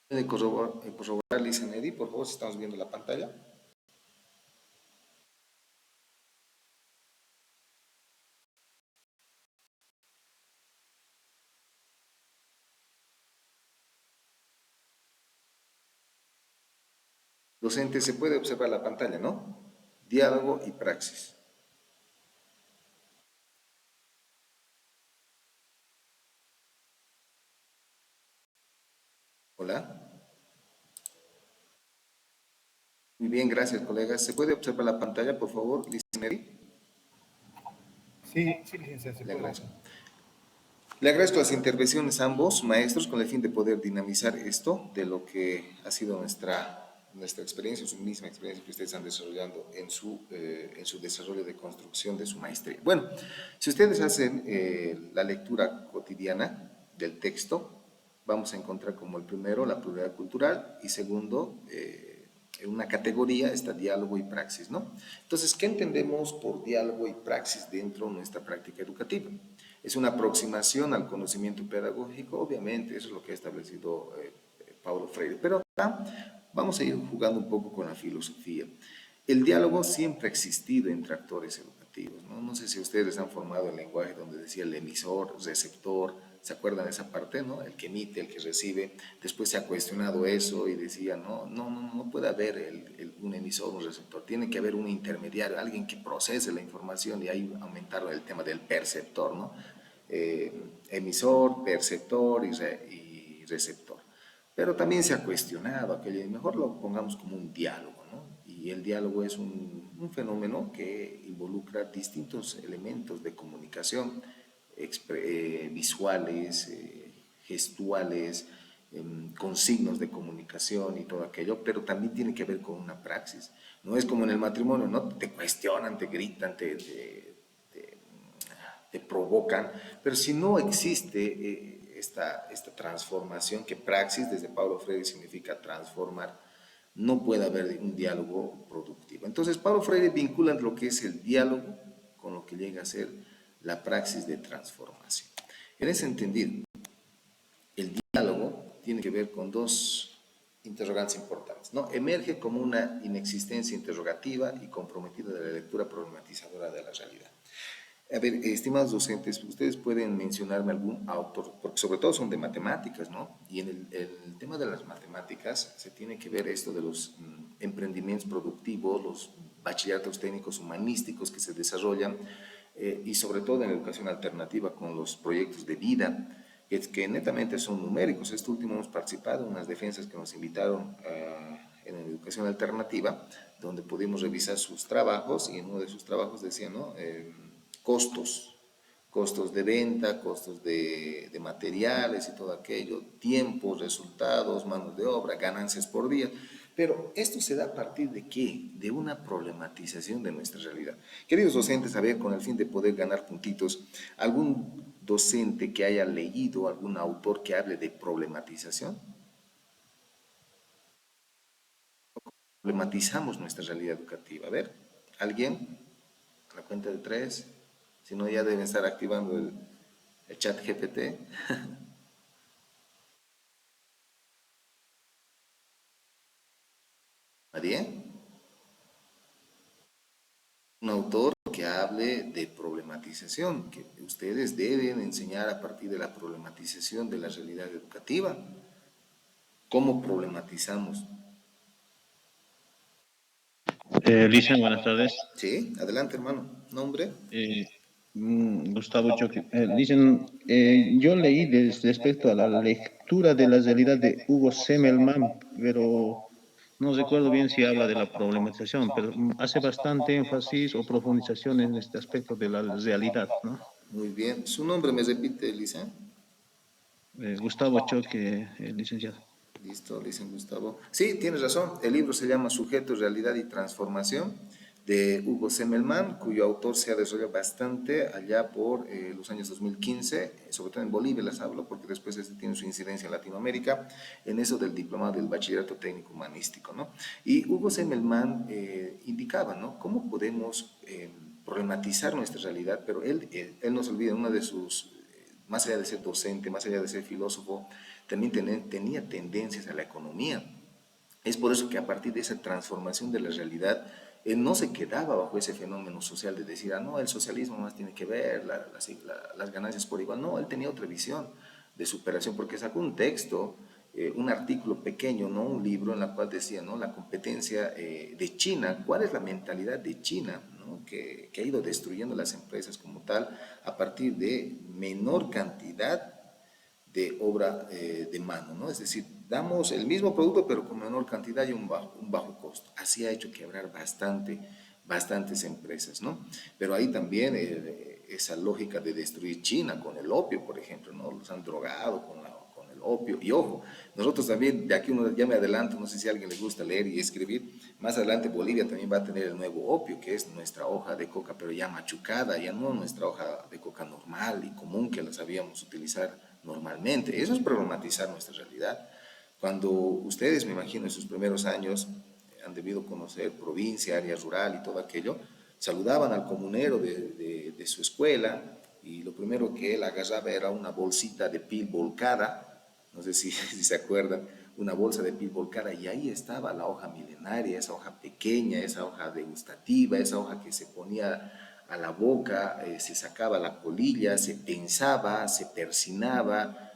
De corroborar, Lisa Neri, por favor, si estamos viendo la pantalla. Docente, se puede observar la pantalla, ¿no? Diálogo y praxis. Hola. Muy bien, gracias, colegas. ¿Se puede observar la pantalla, por favor, licenciado? Sí, sí, licenciado, se Le puede. agradezco. Le agradezco las intervenciones a ambos maestros con el fin de poder dinamizar esto de lo que ha sido nuestra experiencia, su misma experiencia que ustedes están desarrollando en su desarrollo de construcción de su maestría. Bueno, si ustedes hacen la lectura cotidiana del texto, vamos a encontrar como el primero la pluralidad cultural y segundo, en una categoría está diálogo y praxis, ¿no? Entonces, ¿qué entendemos por diálogo y praxis dentro de nuestra práctica educativa? Es una aproximación al conocimiento pedagógico, obviamente, eso es lo que ha establecido Paulo Freire, pero acá vamos a ir jugando un poco con la filosofía. El diálogo siempre ha existido entre actores educativos, ¿no? No sé si ustedes han formado el lenguaje donde decía el emisor, receptor, ¿se acuerdan de esa parte, no? El que emite, el que recibe. Después se ha cuestionado eso y decía, no puede haber un emisor, un receptor. Tiene que haber un intermediario, alguien que procese la información y ahí aumentaron el tema del perceptor, ¿no? Emisor, perceptor y receptor. Pero también se ha cuestionado aquello, y mejor lo pongamos como un diálogo, ¿no? Y el diálogo es un fenómeno que involucra distintos elementos de comunicación, visuales, gestuales, con signos de comunicación y todo aquello, pero también tiene que ver con una praxis. No es como en el matrimonio, ¿no? Te cuestionan, te gritan, te provocan, pero si no existe esta transformación, que praxis desde Paulo Freire significa transformar, no puede haber un diálogo productivo. Entonces, Paulo Freire vincula lo que es el diálogo con lo que llega a ser la praxis de transformación. En ese entendido, el diálogo tiene que ver con dos interrogantes importantes, ¿no? Emerge como una inexistencia interrogativa y comprometida de la lectura problematizadora de la realidad. A ver, estimados docentes, ustedes pueden mencionarme algún autor, porque sobre todo son de matemáticas, ¿no? Y en el tema de las matemáticas se tiene que ver esto de los emprendimientos productivos, los bachilleratos técnicos humanísticos que se desarrollan, y sobre todo en la educación alternativa con los proyectos de vida, que netamente son numéricos. Este último hemos participado en unas defensas que nos invitaron en la educación alternativa, donde pudimos revisar sus trabajos, y en uno de sus trabajos decía, ¿no? Costos de venta, costos de materiales y todo aquello, tiempos, resultados, manos de obra, ganancias por día. Pero esto se da a partir de qué? De una problematización de nuestra realidad. Queridos docentes, a ver, con el fin de poder ganar puntitos, ¿algún docente que haya leído, algún autor que hable de problematización? Problematizamos nuestra realidad educativa. A ver, ¿alguien? A la cuenta de tres. Si no, ya deben estar activando el chat GPT. María, un autor que hable de problematización, que ustedes deben enseñar a partir de la problematización de la realidad educativa. ¿Cómo problematizamos? Licen, buenas tardes. Sí, adelante, hermano. ¿Nombre? Eh, Gustavo Choque. Licen, yo leí respecto a la lectura de la realidad de Hugo Semmelmann, pero no recuerdo bien si habla de la problematización, pero hace bastante énfasis o profundización en este aspecto de la realidad, ¿no? Muy bien. ¿Su nombre me repite, Lisa? Gustavo Choque, licenciado. Listo, dicen Gustavo. Sí, tienes razón. El libro se llama Sujeto, Realidad y Transformación de Hugo Semmelmann, cuyo autor se ha desarrollado bastante allá por los años 2015, sobre todo en Bolivia las hablo, porque después este tiene su incidencia en Latinoamérica, en eso del diplomado del bachillerato técnico humanístico, ¿no? Y Hugo Semmelmann indicaba, ¿no? ¿Cómo podemos problematizar nuestra realidad? Pero él no se olvida, una de sus más allá de ser docente, más allá de ser filósofo, también tenía tendencias a la economía. Es por eso que a partir de esa transformación de la realidad, él no se quedaba bajo ese fenómeno social de decir, no, el socialismo más tiene que ver, las ganancias por igual. No, él tenía otra visión de superación, porque sacó un texto un artículo pequeño, ¿no? Un libro en el cual decía, ¿no? La competencia de China, cuál es la mentalidad de China, ¿no? Que ha ido destruyendo las empresas como tal a partir de menor cantidad de obra de mano, ¿no? Es decir, damos el mismo producto pero con menor cantidad y un bajo costo. Así ha hecho quebrar bastantes empresas, ¿no? Pero ahí también esa lógica de destruir China con el opio, por ejemplo, ¿no? Los han drogado con el opio. Y ojo, nosotros también, de aquí uno ya me adelanto, no sé si a alguien le gusta leer y escribir, más adelante Bolivia también va a tener el nuevo opio, que es nuestra hoja de coca, pero ya machucada, ya no nuestra hoja de coca normal y común que la sabíamos utilizar normalmente. Eso es problematizar nuestra realidad. Cuando ustedes, me imagino, en sus primeros años han debido conocer provincia, área rural y todo aquello, saludaban al comunero de su escuela y lo primero que él agarraba era una bolsita de pil volcada, no sé si se acuerdan, una bolsa de pil volcada y ahí estaba la hoja milenaria, esa hoja pequeña, esa hoja degustativa, esa hoja que se ponía a la boca, se sacaba la colilla, se pensaba, se persinaba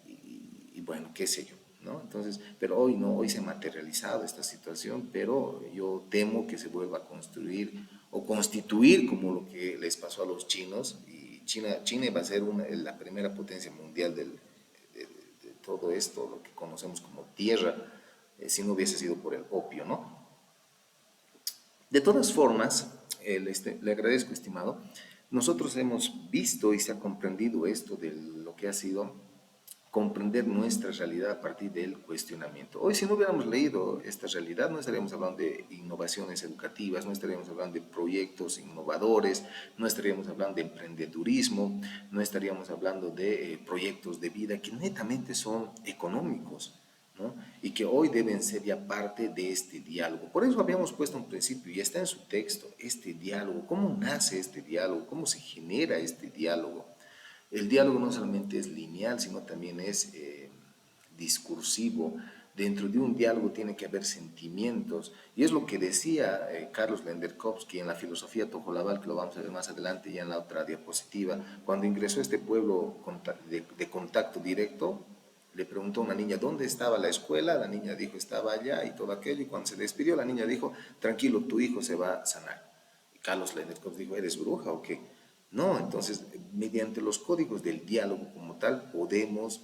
y bueno, qué sé yo, ¿no? Entonces, pero hoy no, hoy se ha materializado esta situación, pero yo temo que se vuelva a construir o constituir como lo que les pasó a los chinos y China va a ser la primera potencia mundial de todo esto, lo que conocemos como tierra, si no hubiese sido por el opio, ¿no? De todas formas, le agradezco, estimado. Nosotros hemos visto y se ha comprendido esto de lo que ha sido comprender nuestra realidad a partir del cuestionamiento. Hoy, si no hubiéramos leído esta realidad, no estaríamos hablando de innovaciones educativas, no estaríamos hablando de proyectos innovadores, no estaríamos hablando de emprendedurismo, no estaríamos hablando de proyectos de vida que netamente son económicos, ¿no? Y que hoy deben ser ya parte de este diálogo. Por eso habíamos puesto un principio y está en su texto, este diálogo, cómo nace este diálogo, cómo se genera este diálogo. El diálogo no solamente es lineal, sino también es discursivo. Dentro de un diálogo tiene que haber sentimientos. Y es lo que decía Carlos Lenderkovsky en la filosofía Tojolabal, que lo vamos a ver más adelante ya en la otra diapositiva. Cuando ingresó a este pueblo de contacto directo, le preguntó a una niña, ¿dónde estaba la escuela? La niña dijo, estaba allá y todo aquello. Y cuando se despidió, la niña dijo, tranquilo, tu hijo se va a sanar. Y Carlos Lenderkovsky dijo, ¿eres bruja o qué? No, entonces, mediante los códigos del diálogo como tal, podemos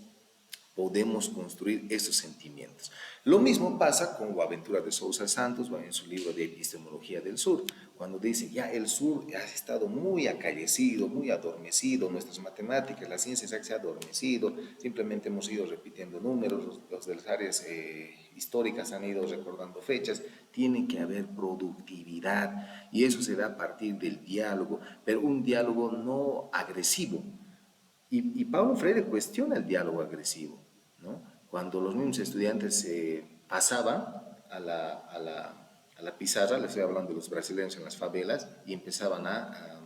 construir esos sentimientos. Lo mismo pasa con Boaventura de Sousa Santos en su libro de Epistemología del Sur, cuando dice, ya el sur ha estado muy acallecido, muy adormecido, nuestras matemáticas, la ciencia exacta se ha adormecido, simplemente hemos ido repitiendo números, los de las áreas históricas han ido recordando fechas, tiene que haber productividad y eso se da a partir del diálogo, pero un diálogo no agresivo. Y Paulo Freire cuestiona el diálogo agresivo, ¿no? Cuando los mismos estudiantes pasaban a la pizarra, les estoy hablando de los brasileños en las favelas, y empezaban a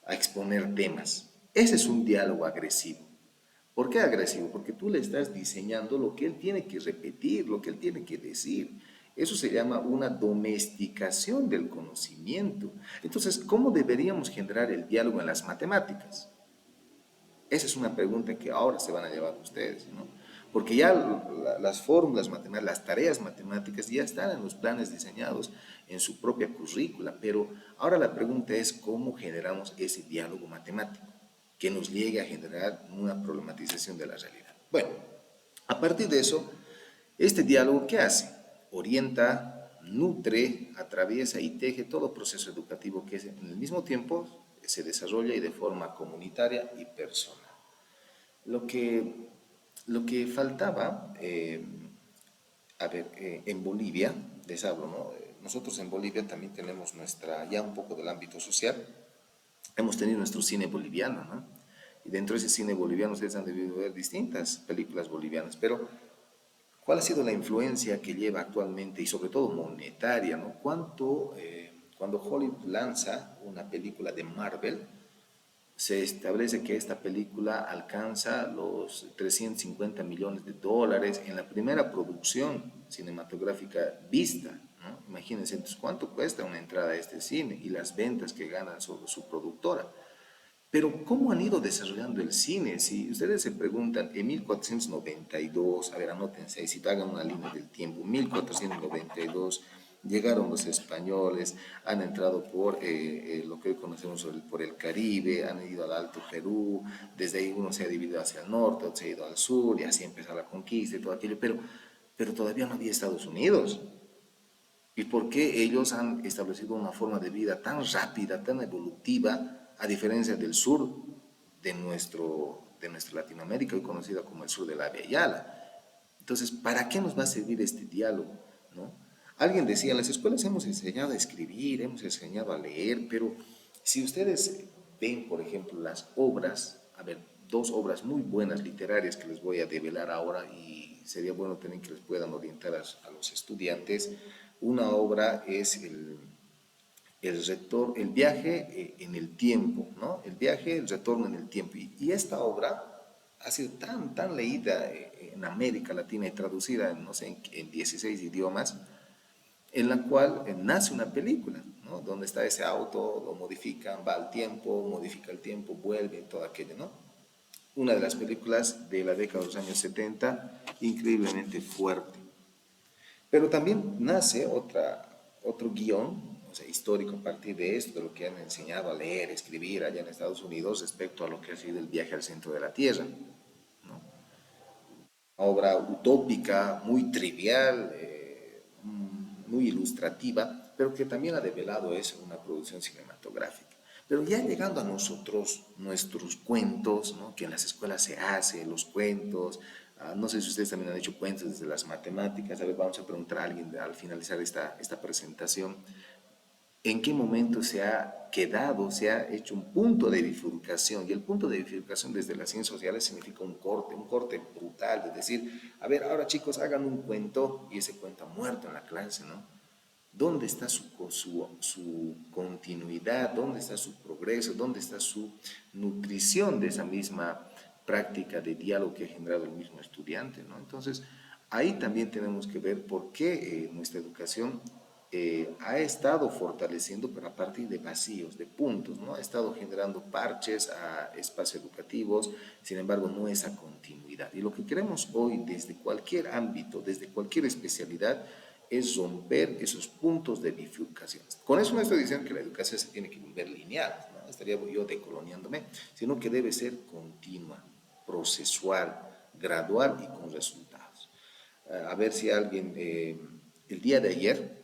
exponer temas. Ese es un diálogo agresivo. ¿Por qué agresivo? Porque tú le estás diseñando lo que él tiene que repetir, lo que él tiene que decir. Eso se llama una domesticación del conocimiento. Entonces, ¿cómo deberíamos generar el diálogo en las matemáticas? Esa es una pregunta que ahora se van a llevar ustedes, ¿no? Porque ya las fórmulas matemáticas, las tareas matemáticas ya están en los planes diseñados en su propia currícula, pero ahora la pregunta es cómo generamos ese diálogo matemático que nos llegue a generar una problematización de la realidad. Bueno, a partir de eso, este diálogo, ¿qué hace? Orienta, nutre, atraviesa y teje todo proceso educativo que en el mismo tiempo se desarrolla y de forma comunitaria y personal. Lo que, lo que faltaba, en Bolivia, les hablo, ¿no? Nosotros en Bolivia también tenemos ya un poco del ámbito social, hemos tenido nuestro cine boliviano, ¿no? Y dentro de ese cine boliviano ustedes han debido ver distintas películas bolivianas, pero ¿cuál ha sido la influencia que lleva actualmente y sobre todo monetaria, ¿no? Cuando Hollywood lanza una película de Marvel, se establece que esta película alcanza los 350 millones de dólares en la primera producción cinematográfica vista, ¿no? Imagínense, entonces, ¿cuánto cuesta una entrada a este cine y las ventas que gana sobre su productora? Pero ¿cómo han ido desarrollando el cine? Si ustedes se preguntan, en 1492, a ver, anótense ahí, si hagan una línea del tiempo, 1492 llegaron los españoles, han entrado por lo que hoy conocemos por el Caribe, han ido al Alto Perú, desde ahí uno se ha dividido hacia el norte, otro se ha ido al sur, y así empezó la conquista y todo aquello, pero todavía no había Estados Unidos. ¿Y por qué ellos han establecido una forma de vida tan rápida, tan evolutiva, a diferencia del sur de nuestra Latinoamérica, hoy conocida como el sur de la Via Yala? Entonces, ¿para qué nos va a servir este diálogo? ¿No? Alguien decía, en las escuelas hemos enseñado a escribir, hemos enseñado a leer, pero si ustedes ven, por ejemplo, las obras, a ver, dos obras muy buenas literarias que les voy a develar ahora y sería bueno también que les puedan orientar a los estudiantes. Una obra es el viaje en el tiempo, ¿no? El viaje, el retorno en el tiempo. Y esta obra ha sido tan leída en América Latina y traducida, no sé, en 16 idiomas, en la cual nace una película, ¿no? Donde está ese auto, lo modifican, va al tiempo, modifica el tiempo, vuelve, todo aquello, ¿no? Una de las películas de la década de los años 70, increíblemente fuerte. Pero también nace otro guión, o sea, histórico a partir de esto, de lo que han enseñado a leer, escribir allá en Estados Unidos respecto a lo que ha sido el viaje al centro de la Tierra, ¿no? Obra utópica, muy trivial, muy ilustrativa, pero que también ha develado eso en una producción cinematográfica. Pero ya llegando a nosotros, nuestros cuentos, ¿no? Que en las escuelas se hace, los cuentos, no sé si ustedes también han hecho cuentos desde las matemáticas, a ver, vamos a preguntar a alguien al finalizar esta presentación, ¿en qué momento se ha quedado, se ha hecho un punto de bifurcación? Y el punto de bifurcación desde las ciencias sociales significa un corte brutal, es decir, a ver, ahora chicos, hagan un cuento y ese cuento ha muerto en la clase, ¿no? ¿Dónde está su continuidad? ¿Dónde está su progreso? ¿Dónde está su nutrición de esa misma práctica de diálogo que ha generado el mismo estudiante, ¿no? Entonces, ahí también tenemos que ver por qué nuestra educación ha estado fortaleciendo, pero a partir de vacíos, de puntos, ¿no? Ha estado generando parches a espacios educativos, sin embargo, no esa continuidad. Y lo que queremos hoy, desde cualquier ámbito, desde cualquier especialidad, es romper esos puntos de bifurcación. Con eso no estoy diciendo que la educación se tiene que volver lineal, ¿no? Estaría yo decoloniándome, sino que debe ser continua, procesual, gradual y con resultados. A ver si alguien, el día de ayer,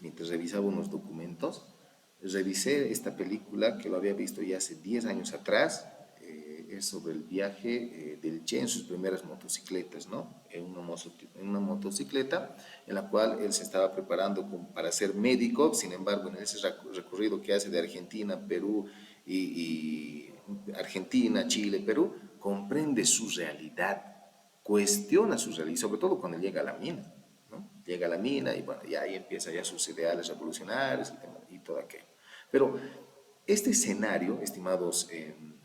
mientras revisaba unos documentos, revisé esta película que lo había visto ya hace 10 años atrás, es sobre el viaje del Che en sus primeras motocicletas, ¿no? En una motocicleta en la cual él se estaba preparando para ser médico, sin embargo, en ese recorrido que hace de Argentina, Perú y Argentina, Chile, Perú, comprende su realidad, cuestiona su realidad, sobre todo cuando llega a la mina, ¿no? Llega a la mina y bueno, ya ahí empieza ya sus ideales revolucionarios y todo aquello. Pero este escenario, estimados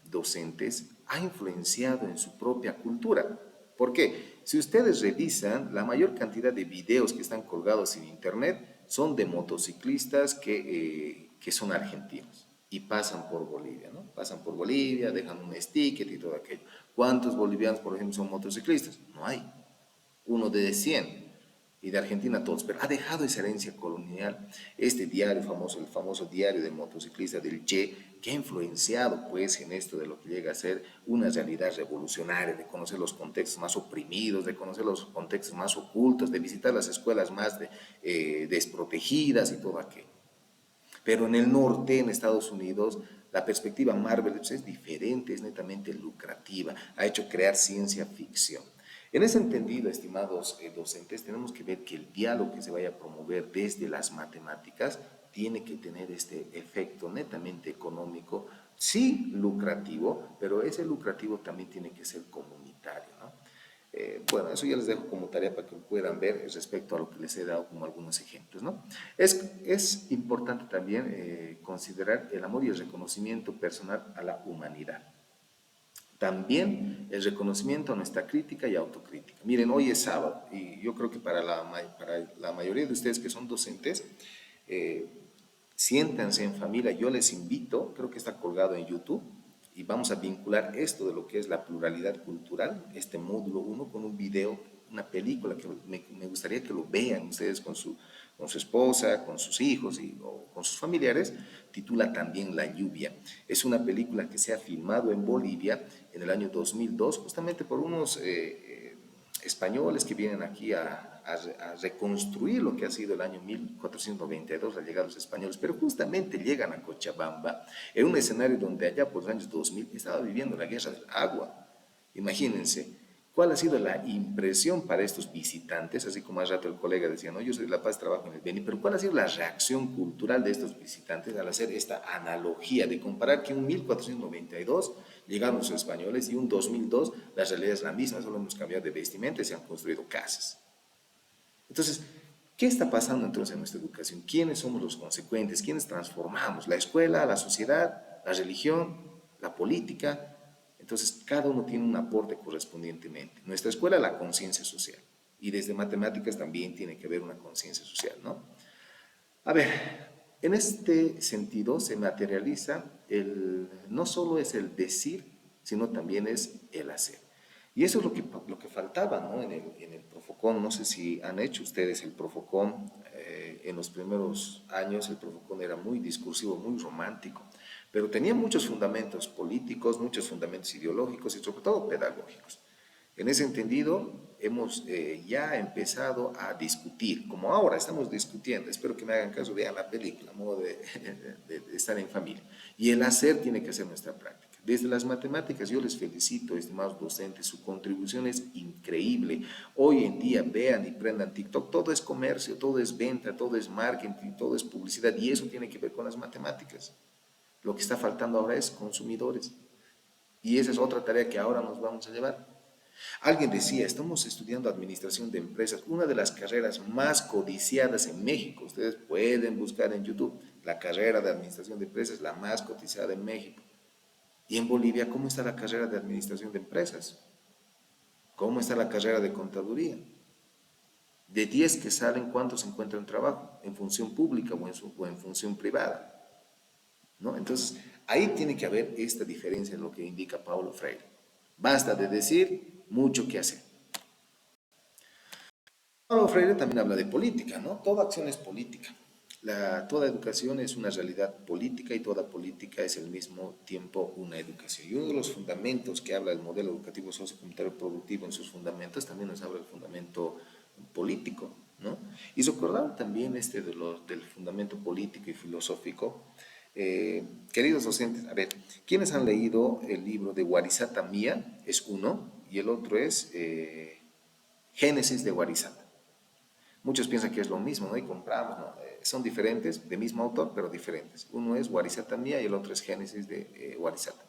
docentes, ha influenciado en su propia cultura. ¿Por qué? Si ustedes revisan, la mayor cantidad de videos que están colgados en internet son de motociclistas que son argentinos y pasan por Bolivia, ¿no? Pasan por Bolivia, dejan un sticker y todo aquello. ¿Cuántos bolivianos, por ejemplo, son motociclistas? No hay. Uno de 100 y de Argentina todos, pero ha dejado esa herencia colonial, este diario famoso, el famoso diario del motociclista del Che, que ha influenciado pues en esto de lo que llega a ser una realidad revolucionaria, de conocer los contextos más oprimidos, de conocer los contextos más ocultos, de visitar las escuelas más desprotegidas y todo aquello. Pero en el norte, en Estados Unidos, la perspectiva Marvel es diferente, es netamente lucrativa, ha hecho crear ciencia ficción. En ese entendido, estimados docentes, tenemos que ver que el diálogo que se vaya a promover desde las matemáticas tiene que tener este efecto netamente económico, sí lucrativo, pero ese lucrativo también tiene que ser comunitario, ¿no? Bueno, eso ya les dejo como tarea para que puedan ver respecto a lo que les he dado como algunos ejemplos, ¿no? Es importante también considerar el amor y el reconocimiento personal a la humanidad. También el reconocimiento a nuestra crítica y autocrítica. Miren, hoy es sábado y yo creo que para la mayoría de ustedes que son docentes, siéntanse en familia, yo les invito, creo que está colgado en YouTube, Y vamos a vincular esto de lo que es la pluralidad cultural, este módulo uno, con un video, una película que me gustaría que lo vean ustedes con su esposa, con sus hijos o con sus familiares, titula también La lluvia. Es una película que se ha filmado en Bolivia en el año 2002, justamente por unos españoles que vienen aquí a reconstruir lo que ha sido el año 1492, la llegada de los españoles, pero justamente llegan a Cochabamba en un escenario donde allá por los años 2000 estaba viviendo la guerra del agua. Imagínense, ¿cuál ha sido la impresión para estos visitantes? Así como hace rato el colega decía, no, yo soy de La Paz, trabajo en el Beni, pero ¿cuál ha sido la reacción cultural de estos visitantes al hacer esta analogía de comparar que en 1492 llegaron los españoles y un 2002 la realidad es la misma, solo hemos cambiado de vestimenta y se han construido casas? Entonces, ¿qué está pasando entonces en nuestra educación? ¿Quiénes somos los consecuentes? ¿Quiénes transformamos? ¿La escuela, la sociedad, la religión, la política? Entonces, cada uno tiene un aporte correspondientemente. Nuestra escuela, la conciencia social. Y desde matemáticas también tiene que haber una conciencia social, ¿no? A ver, en este sentido se materializa no solo es el decir, sino también es el hacer. Y eso es lo que faltaba, ¿no? En el Profocon. No sé si han hecho ustedes el Profocon. En los primeros años el Profocon era muy discursivo, muy romántico, pero tenía muchos fundamentos políticos, muchos fundamentos ideológicos y sobre todo pedagógicos. En ese entendido, hemos ya empezado a discutir, como ahora estamos discutiendo, espero que me hagan caso, vean la película, a modo de estar en familia. Y el hacer tiene que ser nuestra práctica. Desde las matemáticas yo les felicito, estimados docentes, su contribución es increíble. Hoy en día vean y prendan TikTok, todo es comercio, todo es venta, todo es marketing, todo es publicidad y eso tiene que ver con las matemáticas. Lo que está faltando ahora es consumidores. Y esa es otra tarea que ahora nos vamos a llevar. Alguien decía, estamos estudiando administración de empresas, una de las carreras más codiciadas en México. Ustedes pueden buscar en YouTube, la carrera de administración de empresas, la más cotizada en México. Y en Bolivia, ¿cómo está la carrera de administración de empresas? ¿Cómo está la carrera de contaduría? De 10 que salen, ¿cuántos encuentran trabajo? ¿En función pública o en función privada? ¿No? Entonces, ahí tiene que haber esta diferencia en lo que indica Paulo Freire. Basta de decir, mucho que hacer. Paulo Freire también habla de política, ¿no? Toda acción es política. Toda educación es una realidad política y toda política es al mismo tiempo una educación. Y uno de los fundamentos que habla del modelo educativo sociocomunitario productivo en sus fundamentos también nos habla del fundamento político, ¿no? Y recordar también del fundamento político y filosófico. Queridos docentes, a ver, ¿quiénes han leído el libro de Warisata Mía? Es uno, y el otro es Génesis de Warisata. Muchos piensan que es lo mismo, ¿no? Y compramos, ¿no? Son diferentes, de mismo autor, pero diferentes. Uno es Warisata Mía y el otro es Génesis de Warisata.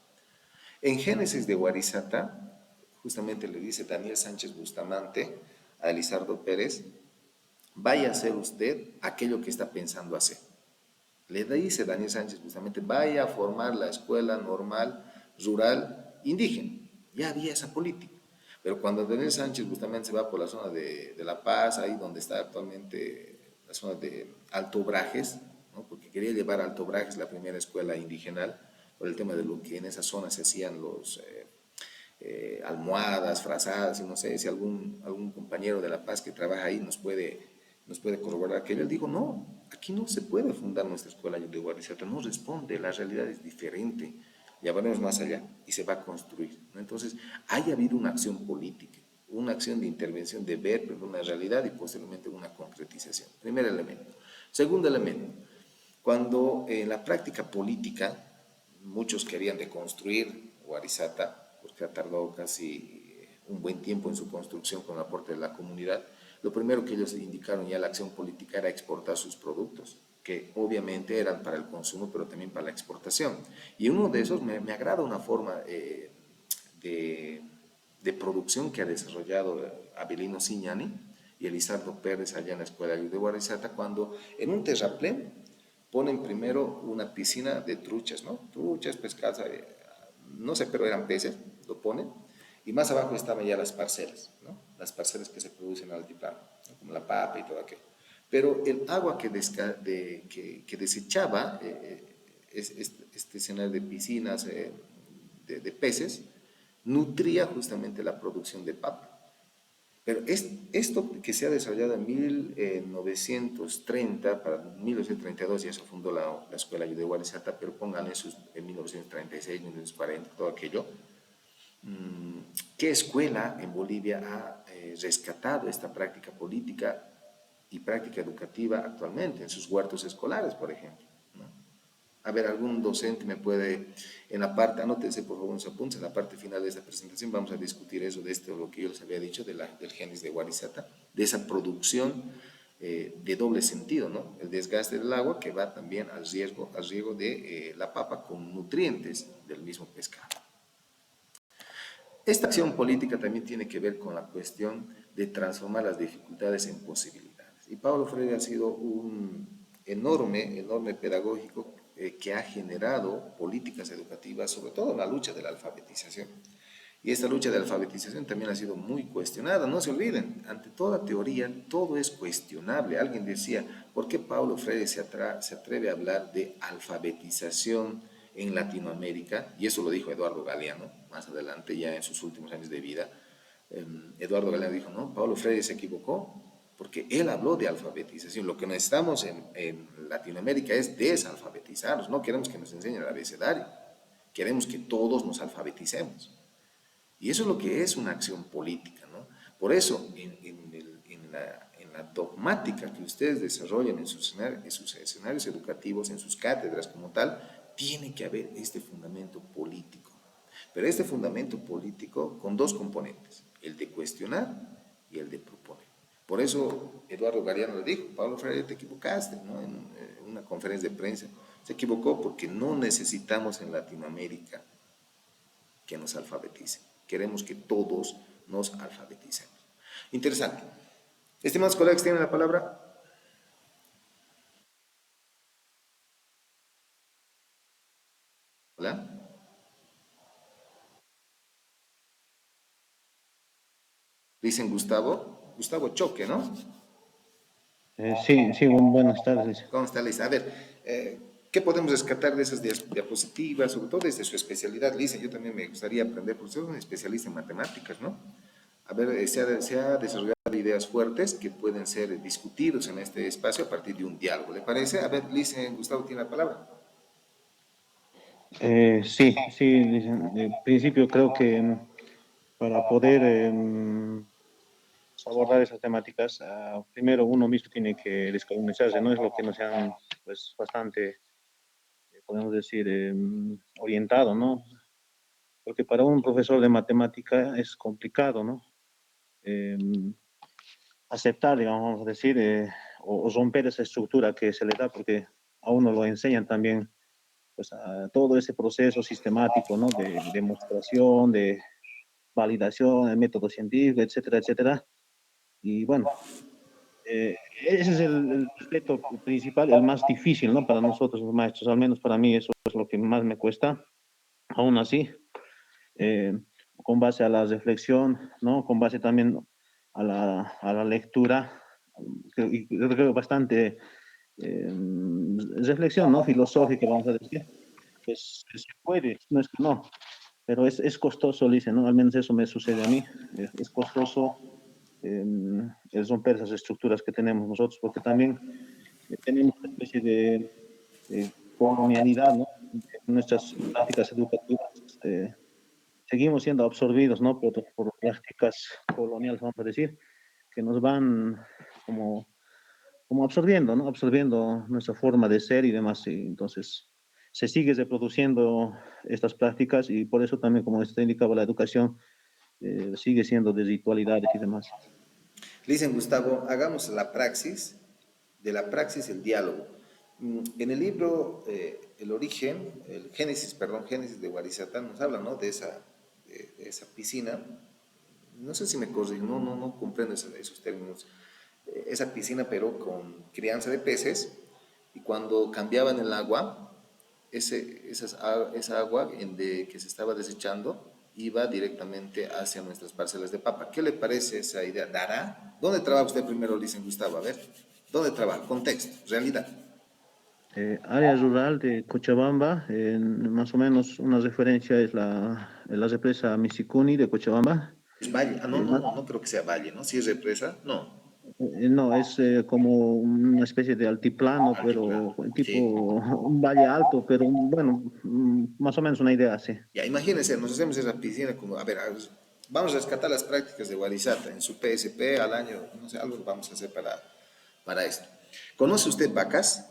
En Génesis de Warisata, justamente le dice Daniel Sánchez Bustamante a Elizardo Pérez, vaya a hacer usted aquello que está pensando hacer. Le dice Daniel Sánchez Bustamante, vaya a formar la escuela normal, rural, indígena. Ya había esa política. Pero cuando Daniel Sánchez Bustamante se va por la zona de La Paz, ahí donde está actualmente la zona de Alto Brajes, ¿no? Porque quería llevar a Alto Brajes la primera escuela indigenal, por el tema de lo que en esa zona se hacían los almohadas, frazadas, y no sé si algún compañero de La Paz que trabaja ahí nos puede corroborar aquello. Él dijo, no, aquí no se puede fundar nuestra escuela de Guarizata, no responde, la realidad es diferente, ya veremos más allá y se va a construir, ¿no? Entonces, haya habido una acción política, una acción de intervención, de ver una realidad y posteriormente una concretización. Primer elemento. Segundo elemento, cuando en la práctica política muchos querían deconstruir Guarizata, porque ha tardado casi un buen tiempo en su construcción con el aporte de la comunidad, lo primero que ellos indicaron ya la acción política era exportar sus productos, que obviamente eran para el consumo, pero también para la exportación. Y uno de esos me agrada una forma de producción que ha desarrollado Abelino Signani y Elizardo Pérez allá en la Escuela de Guarizata, cuando en un terraplén ponen primero una piscina de truchas, ¿no? Truchas, pescados, no sé, pero eran peces, lo ponen, y más abajo estaban ya las parcelas, ¿no? Las parcelas que se producen al altiplano, ¿no? Como la papa y todo aquello. Pero el agua que desechaba este escenario de piscinas, de peces, nutría justamente la producción de papa. Pero esto que se ha desarrollado en 1930, para 1932 ya se fundó la Escuela de Warisata, pero pongan eso en 1936, 1940, todo aquello. ¿Qué escuela en Bolivia ha rescatado esta práctica política y práctica educativa actualmente en sus huertos escolares, por ejemplo? ¿No? A ver, algún docente me puede, en la parte, anótense por favor unos apuntes, en la parte final de esta presentación vamos a discutir eso, de esto, lo que yo les había dicho, del genes de Warisata, de esa producción de doble sentido, ¿no? El desgaste del agua que va también al riego de la papa con nutrientes del mismo pescado. Esta acción política también tiene que ver con la cuestión de transformar las dificultades en posibilidades. Y Paulo Freire ha sido un enorme pedagógico que ha generado políticas educativas, sobre todo en la lucha de la alfabetización. Y esta lucha de alfabetización también ha sido muy cuestionada. No se olviden, ante toda teoría, todo es cuestionable. Alguien decía, ¿por qué Paulo Freire se atreve a hablar de alfabetización en Latinoamérica? Y eso lo dijo Eduardo Galeano, más adelante, ya en sus últimos años de vida. Eduardo Galeano dijo, no, Paulo Freire se equivocó, porque él habló de alfabetización. Lo que necesitamos en Latinoamérica es desalfabetizarnos. No queremos que nos enseñen el abecedario, queremos que todos nos alfabeticemos. Y eso es lo que es una acción política, ¿no? Por eso, en la dogmática que ustedes desarrollan en sus escenarios educativos, en sus cátedras como tal, tiene que haber este fundamento político. Pero este fundamento político con dos componentes, el de cuestionar y el de proponer. Por eso Eduardo Galeano le dijo, Pablo Freire, te equivocaste, ¿no? En una conferencia de prensa. Se equivocó porque no necesitamos en Latinoamérica que nos alfabeticen. Queremos que todos nos alfabeticemos. Interesante. Estimados colegas, ¿tienen la palabra? Hola. Dicen Gustavo Choque, ¿no? Sí, buenas tardes. ¿Cómo está, Lisa? A ver, ¿qué podemos rescatar de esas diapositivas, sobre todo desde su especialidad? Lisa, yo también me gustaría aprender, porque usted es un especialista en matemáticas, ¿no? A ver, se ha desarrollado ideas fuertes que pueden ser discutidos en este espacio a partir de un diálogo, ¿le parece? A ver, Lisa, Gustavo tiene la palabra. Sí, dicen, en principio creo que para poder abordar esas temáticas, primero uno mismo tiene que descolonizarse, ¿no? Es lo que nos han, pues, bastante, podemos decir, orientado, ¿no? Porque para un profesor de matemática es complicado, ¿no? Eh, aceptar, digamos, vamos a decir, o romper esa estructura que se le da, porque a uno lo enseñan también, pues, a todo ese proceso sistemático, ¿no? De demostración, de validación, el método científico, etcétera, etcétera. Y bueno, ese es el aspecto principal, el más difícil, ¿no? Para nosotros los maestros, al menos para mí eso es lo que más me cuesta. Aún así, eh, con base a la reflexión, ¿no? Con base también a la lectura, y creo bastante reflexión, ¿no? Filosófica, vamos a decir, pues se puede, no es que no, pero es costoso, dice, ¿no? Al menos eso me sucede a mí, es costoso el romper esas estructuras que tenemos nosotros, porque también tenemos una especie de colonialidad, ¿no? En nuestras prácticas educativas seguimos siendo absorbidos, ¿no? Por prácticas coloniales, vamos a decir, que nos van como, como absorbiendo, ¿no? Absorbiendo nuestra forma de ser y demás. Y entonces, se sigue reproduciendo estas prácticas y por eso también, como usted indicaba, la educación sigue siendo de ritualidades y demás. Le dicen, Gustavo, hagamos la praxis, de la praxis el diálogo. En el libro Génesis de Warisatán nos habla, ¿no? De esa piscina. No sé si me corrijo, no comprendo esos términos. Esa piscina, pero con crianza de peces, y cuando cambiaban el agua, esa agua que se estaba desechando iba directamente hacia nuestras parcelas de papa. ¿Qué le parece esa idea? ¿Dará? ¿Dónde trabaja usted primero, dicen Gustavo? A ver, ¿dónde trabaja? Contexto, realidad. Área rural de Cochabamba, más o menos una referencia es la represa Misicuni de Cochabamba. Es valle. Ah, no, Eh, no, más- no, no creo que sea valle, ¿no? Si es represa, no. no, es como una especie de altiplano, Altiplano. pero tipo Sí. un valle alto, pero bueno, más o menos una idea así. Ya, imagínense, nos hacemos esa piscina como, vamos a rescatar las prácticas de Guarizata en su PSP al año, no sé, algo vamos a hacer para esto. ¿Conoce usted vacas?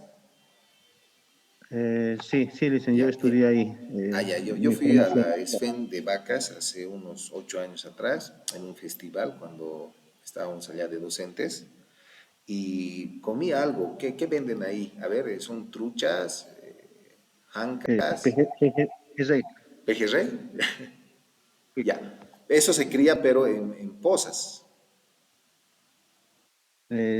Sí, sí, dicen, yo Ya, estudié ahí, ya, yo mi fui a formación. la ESFEN de vacas hace unos 8 años atrás, en un festival, cuando estábamos allá de docentes, y comí algo. ¿Qué venden ahí? A ver, son truchas, ancas, PGRI. pejerrey. Ya, eso se cría, pero en pozas.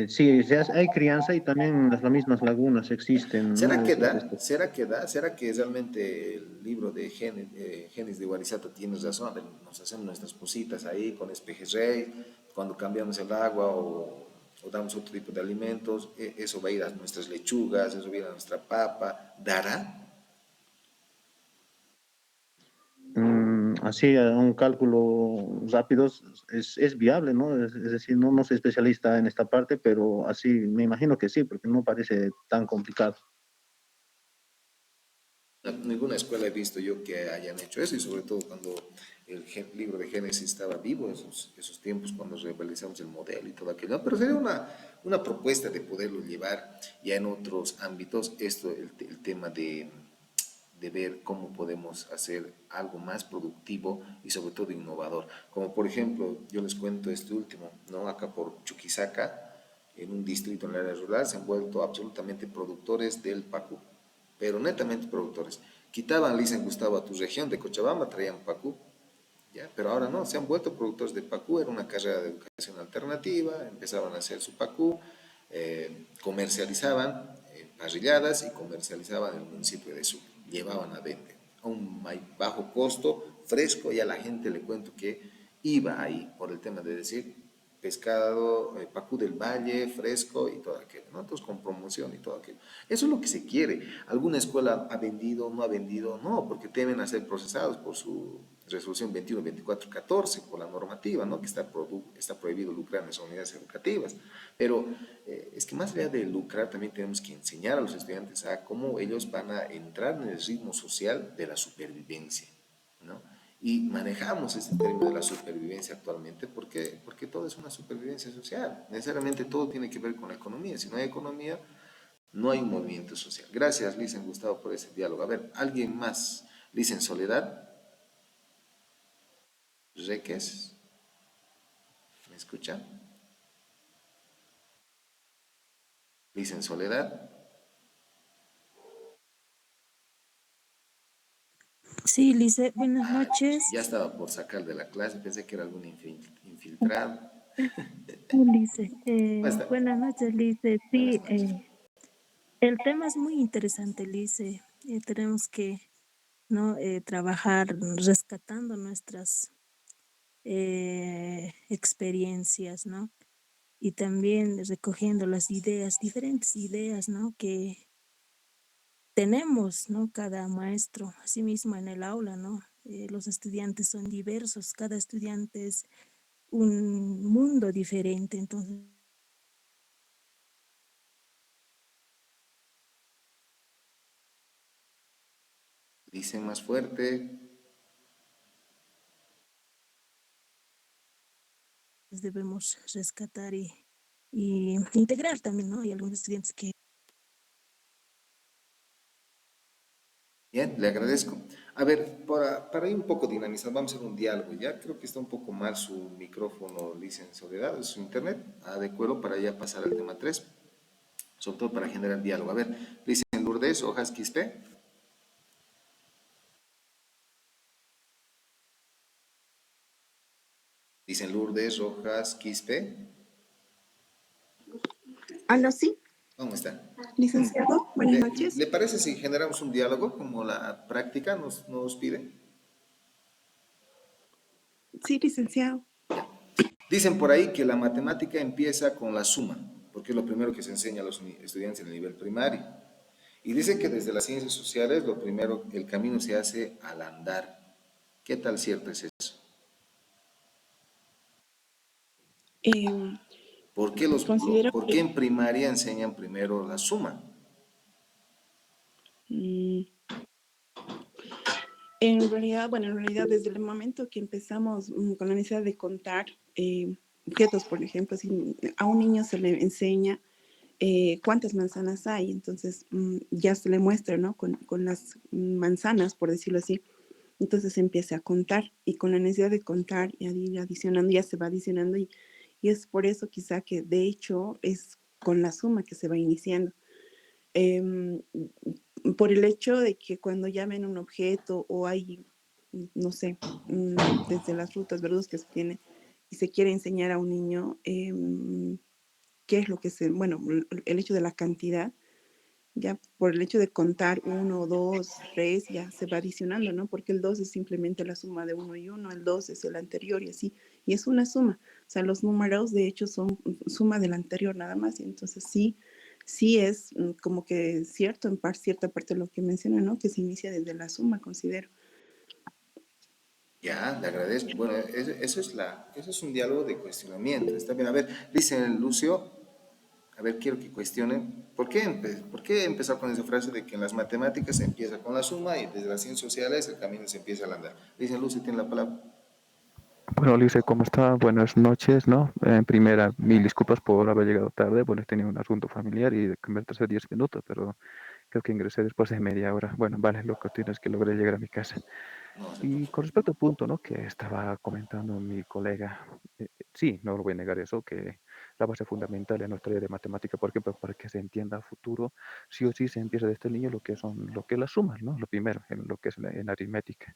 Sí, hay crianza y también las mismas lagunas existen, ¿no? ¿Será que da? ¿Será que da? ¿Será que realmente el libro de Genes de Guarizata tiene razón? A ver, nos hacemos nuestras cositas ahí con espejerrey, cuando cambiamos el agua o damos otro tipo de alimentos, eso va a ir a nuestras lechugas, eso va a ir a nuestra papa. ¿Dará? Así, a un cálculo rápido es viable, ¿no? Es decir, no soy especialista en esta parte, pero así me imagino que sí, porque no parece tan complicado. Ninguna escuela he visto yo que hayan hecho eso y sobre todo cuando el libro de Génesis estaba vivo, esos tiempos cuando realizamos el modelo y todo aquello. ¿No? Pero sería una propuesta de poderlo llevar ya en otros ámbitos, el tema de ver cómo podemos hacer algo más productivo y sobre todo innovador. Como por ejemplo, yo les cuento este último, ¿no? Acá por Chuquisaca, en un distrito en el área rural, se han vuelto absolutamente productores del pacú, pero netamente productores. Quitaban Lisa en Gustavo a tu región de Cochabamba, traían pacú, ¿ya? Pero ahora no, se han vuelto productores de pacú, era una carrera de educación alternativa, empezaban a hacer su pacú, comercializaban parrilladas y comercializaban en el municipio de Sucre, llevaban a vender a un bajo costo, fresco, y a la gente le cuento que iba ahí por el tema de decir pescado, pacú del valle, fresco y todo aquello, ¿no? Entonces con promoción y todo aquello. Eso es lo que se quiere. ¿Alguna escuela ha vendido, no ha vendido? No, porque deben ser procesados por su resolución 21-24-14, por la normativa, ¿no? Que está prohibido lucrar en las unidades educativas. Pero es que más allá de lucrar, también tenemos que enseñar a los estudiantes a cómo ellos van a entrar en el ritmo social de la supervivencia, ¿no? Y manejamos este término de la supervivencia actualmente porque todo es una supervivencia social. Necesariamente todo tiene que ver con la economía. Si no hay economía, no hay un movimiento social. Gracias, Licen Gustavo, por ese diálogo. A ver, ¿alguien más? Licen Soledad, Reques, ¿me escucha? Licen Soledad, Sí, Lice, buenas noches. ya estaba por sacar de la clase, pensé que era algún infiltrado. Lice, ¿Cómo está? buenas noches, Lice. Buenas Sí, noches. el tema es muy interesante, Lice. Tenemos que, ¿no? Trabajar rescatando nuestras experiencias, ¿no? Y también recogiendo las ideas, diferentes ideas, ¿no? Que tenemos, ¿no? Cada maestro, asimismo en el aula, ¿no? Los estudiantes son diversos, cada estudiante es un mundo diferente, entonces Dicen más fuerte. debemos rescatar y integrar también, ¿no? Hay algunos estudiantes que Bien, le agradezco. A ver, para ir un poco dinamizar, vamos a hacer un diálogo. Ya creo que está un poco mal su micrófono, Licen Soledad, su internet. Adecuado para ya pasar al tema 3, sobre todo para generar diálogo. A ver, Licen Lourdes, Hojas Quispe. Dicen Lourdes, Rojas, Quispe. Aló, sí, ¿Cómo está? licenciado, buenas noches. ¿Le parece si generamos un diálogo como la práctica nos pide? Sí, licenciado. Dicen por ahí que la matemática empieza con la suma, porque es lo primero que se enseña a los estudiantes en el nivel primario. Y dice que desde las ciencias sociales, lo primero, el camino se hace al andar. ¿Qué tal cierto es eso? Em, considero ¿Por qué que en primaria enseñan primero la suma? mm, en realidad desde el momento que empezamos con la necesidad de contar objetos, por ejemplo, si a un niño se le enseña cuántas manzanas hay, entonces ya se le muestra, ¿no? Con las manzanas, por decirlo así. Entonces se empieza a contar y con la necesidad de contar y ir adicionando, ya se va adicionando y es por eso quizá que de hecho es con la suma que se va iniciando. Em, por el hecho de que cuando ya ven un objeto o hay, no sé, desde las frutas, verduras que se tiene y se quiere enseñar a un niño qué es lo que bueno, el hecho de la cantidad, ya por el hecho de contar uno, dos, tres, ya se va adicionando, ¿no? Porque el dos es simplemente la suma de uno y uno, el dos es el anterior y así, y es una suma. O sea, los números de hecho son suma del anterior nada más, y entonces sí, sí es como que cierto, cierta parte de lo que menciona, ¿no? Que se inicia desde la suma, considero. Ya, le agradezco. Bueno, eso es un diálogo de cuestionamiento. Está bien. A ver, dice Lucio, a ver, quiero que cuestionen. ¿Por qué empezar con esa frase de que en las matemáticas se empieza con la suma y desde las ciencias sociales el camino se empieza al andar? Dice Lucio, tiene la palabra. Bueno, Ulises, ¿cómo está? Buenas noches, ¿no? En primera, mil disculpas por haber llegado tarde. Bueno, he tenido un asunto familiar y convertirse 10 minutos, pero creo que ingresé después de media hora. Bueno, vale, lo que tienes que logré llegar a mi casa. No se Y preocupe. con respecto al punto, ¿no? Que estaba comentando mi colega, sí, no lo voy a negar eso, que la base fundamental en nuestra área de matemática, por ejemplo, para que se entienda a futuro, sí o sí se empieza desde el niño lo que es las sumas, ¿no? Lo primero, en lo que es en aritmética.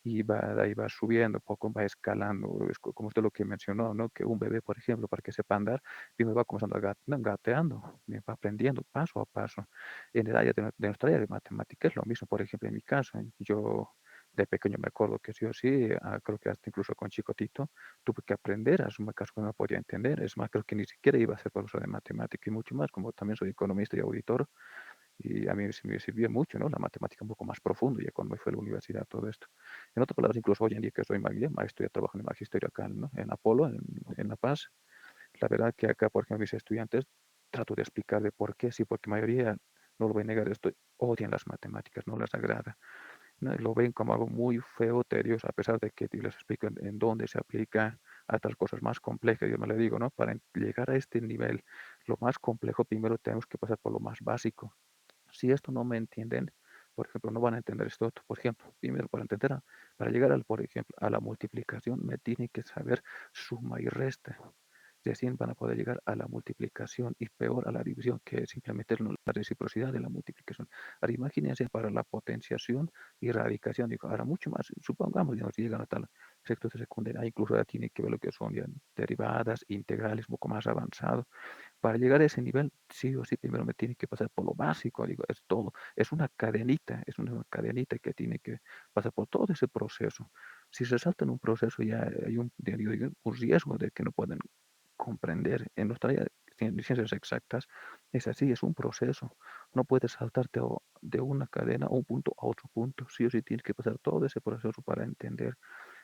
Y va, de ahí va subiendo, poco va escalando, es como usted lo que mencionó, ¿no? Que un bebé, por ejemplo, para que sepa andar, primero va comenzando gateando, va aprendiendo paso a paso. En el área de nuestra área de matemática es lo mismo, por ejemplo, en mi caso, yo de pequeño me acuerdo que sí o sí, creo que hasta incluso con Chicotito, tuve que aprender a sumar caso que no podía entender. Es más, creo que ni siquiera iba a ser profesor de matemática y mucho más, como también soy economista y auditor, y a mí me sirvió mucho, ¿no? La matemática un poco más profundo, ya cuando me fue a la universidad, todo esto. En otras palabras, incluso hoy en día que soy maestro, ya trabajo en el magisterio acá, ¿no? En Apolo, en La Paz. La verdad que acá, por ejemplo, mis estudiantes, trato de explicar de por qué, sí, porque la mayoría, no lo voy a negar, esto, odian las matemáticas, no las agrada, ¿no? Lo ven como algo muy feo, tedioso, a pesar de que les explico en dónde se aplica a otras cosas más complejas. Yo me le digo, ¿no? Para llegar a este nivel, lo más complejo, primero tenemos que pasar por lo más básico. Si esto no me entienden, por ejemplo, no van a entender esto otro. Por ejemplo, primero para entender, para llegar al, por ejemplo, a la multiplicación, me tienen que saber suma y resta. Recién van a poder llegar a la multiplicación y peor a la división, que es simplemente la reciprocidad de la multiplicación. Ahora imagínense para la potenciación y radicación, digo, ahora mucho más, supongamos, digamos, si llegan a tal sexto de secundaria, incluso ya tiene que ver lo que son ya derivadas, integrales, un poco más avanzado. Para llegar a ese nivel, sí o sí, primero me tiene que pasar por lo básico, digo, es todo, es una cadenita que tiene que pasar por todo ese proceso. Si se salta en un proceso, ya hay un riesgo de que no puedan comprender. En nuestra área de ciencias exactas es así, es un proceso. No puedes saltarte de una cadena a un punto a otro punto. Sí o sí tienes que pasar todo ese proceso para entender.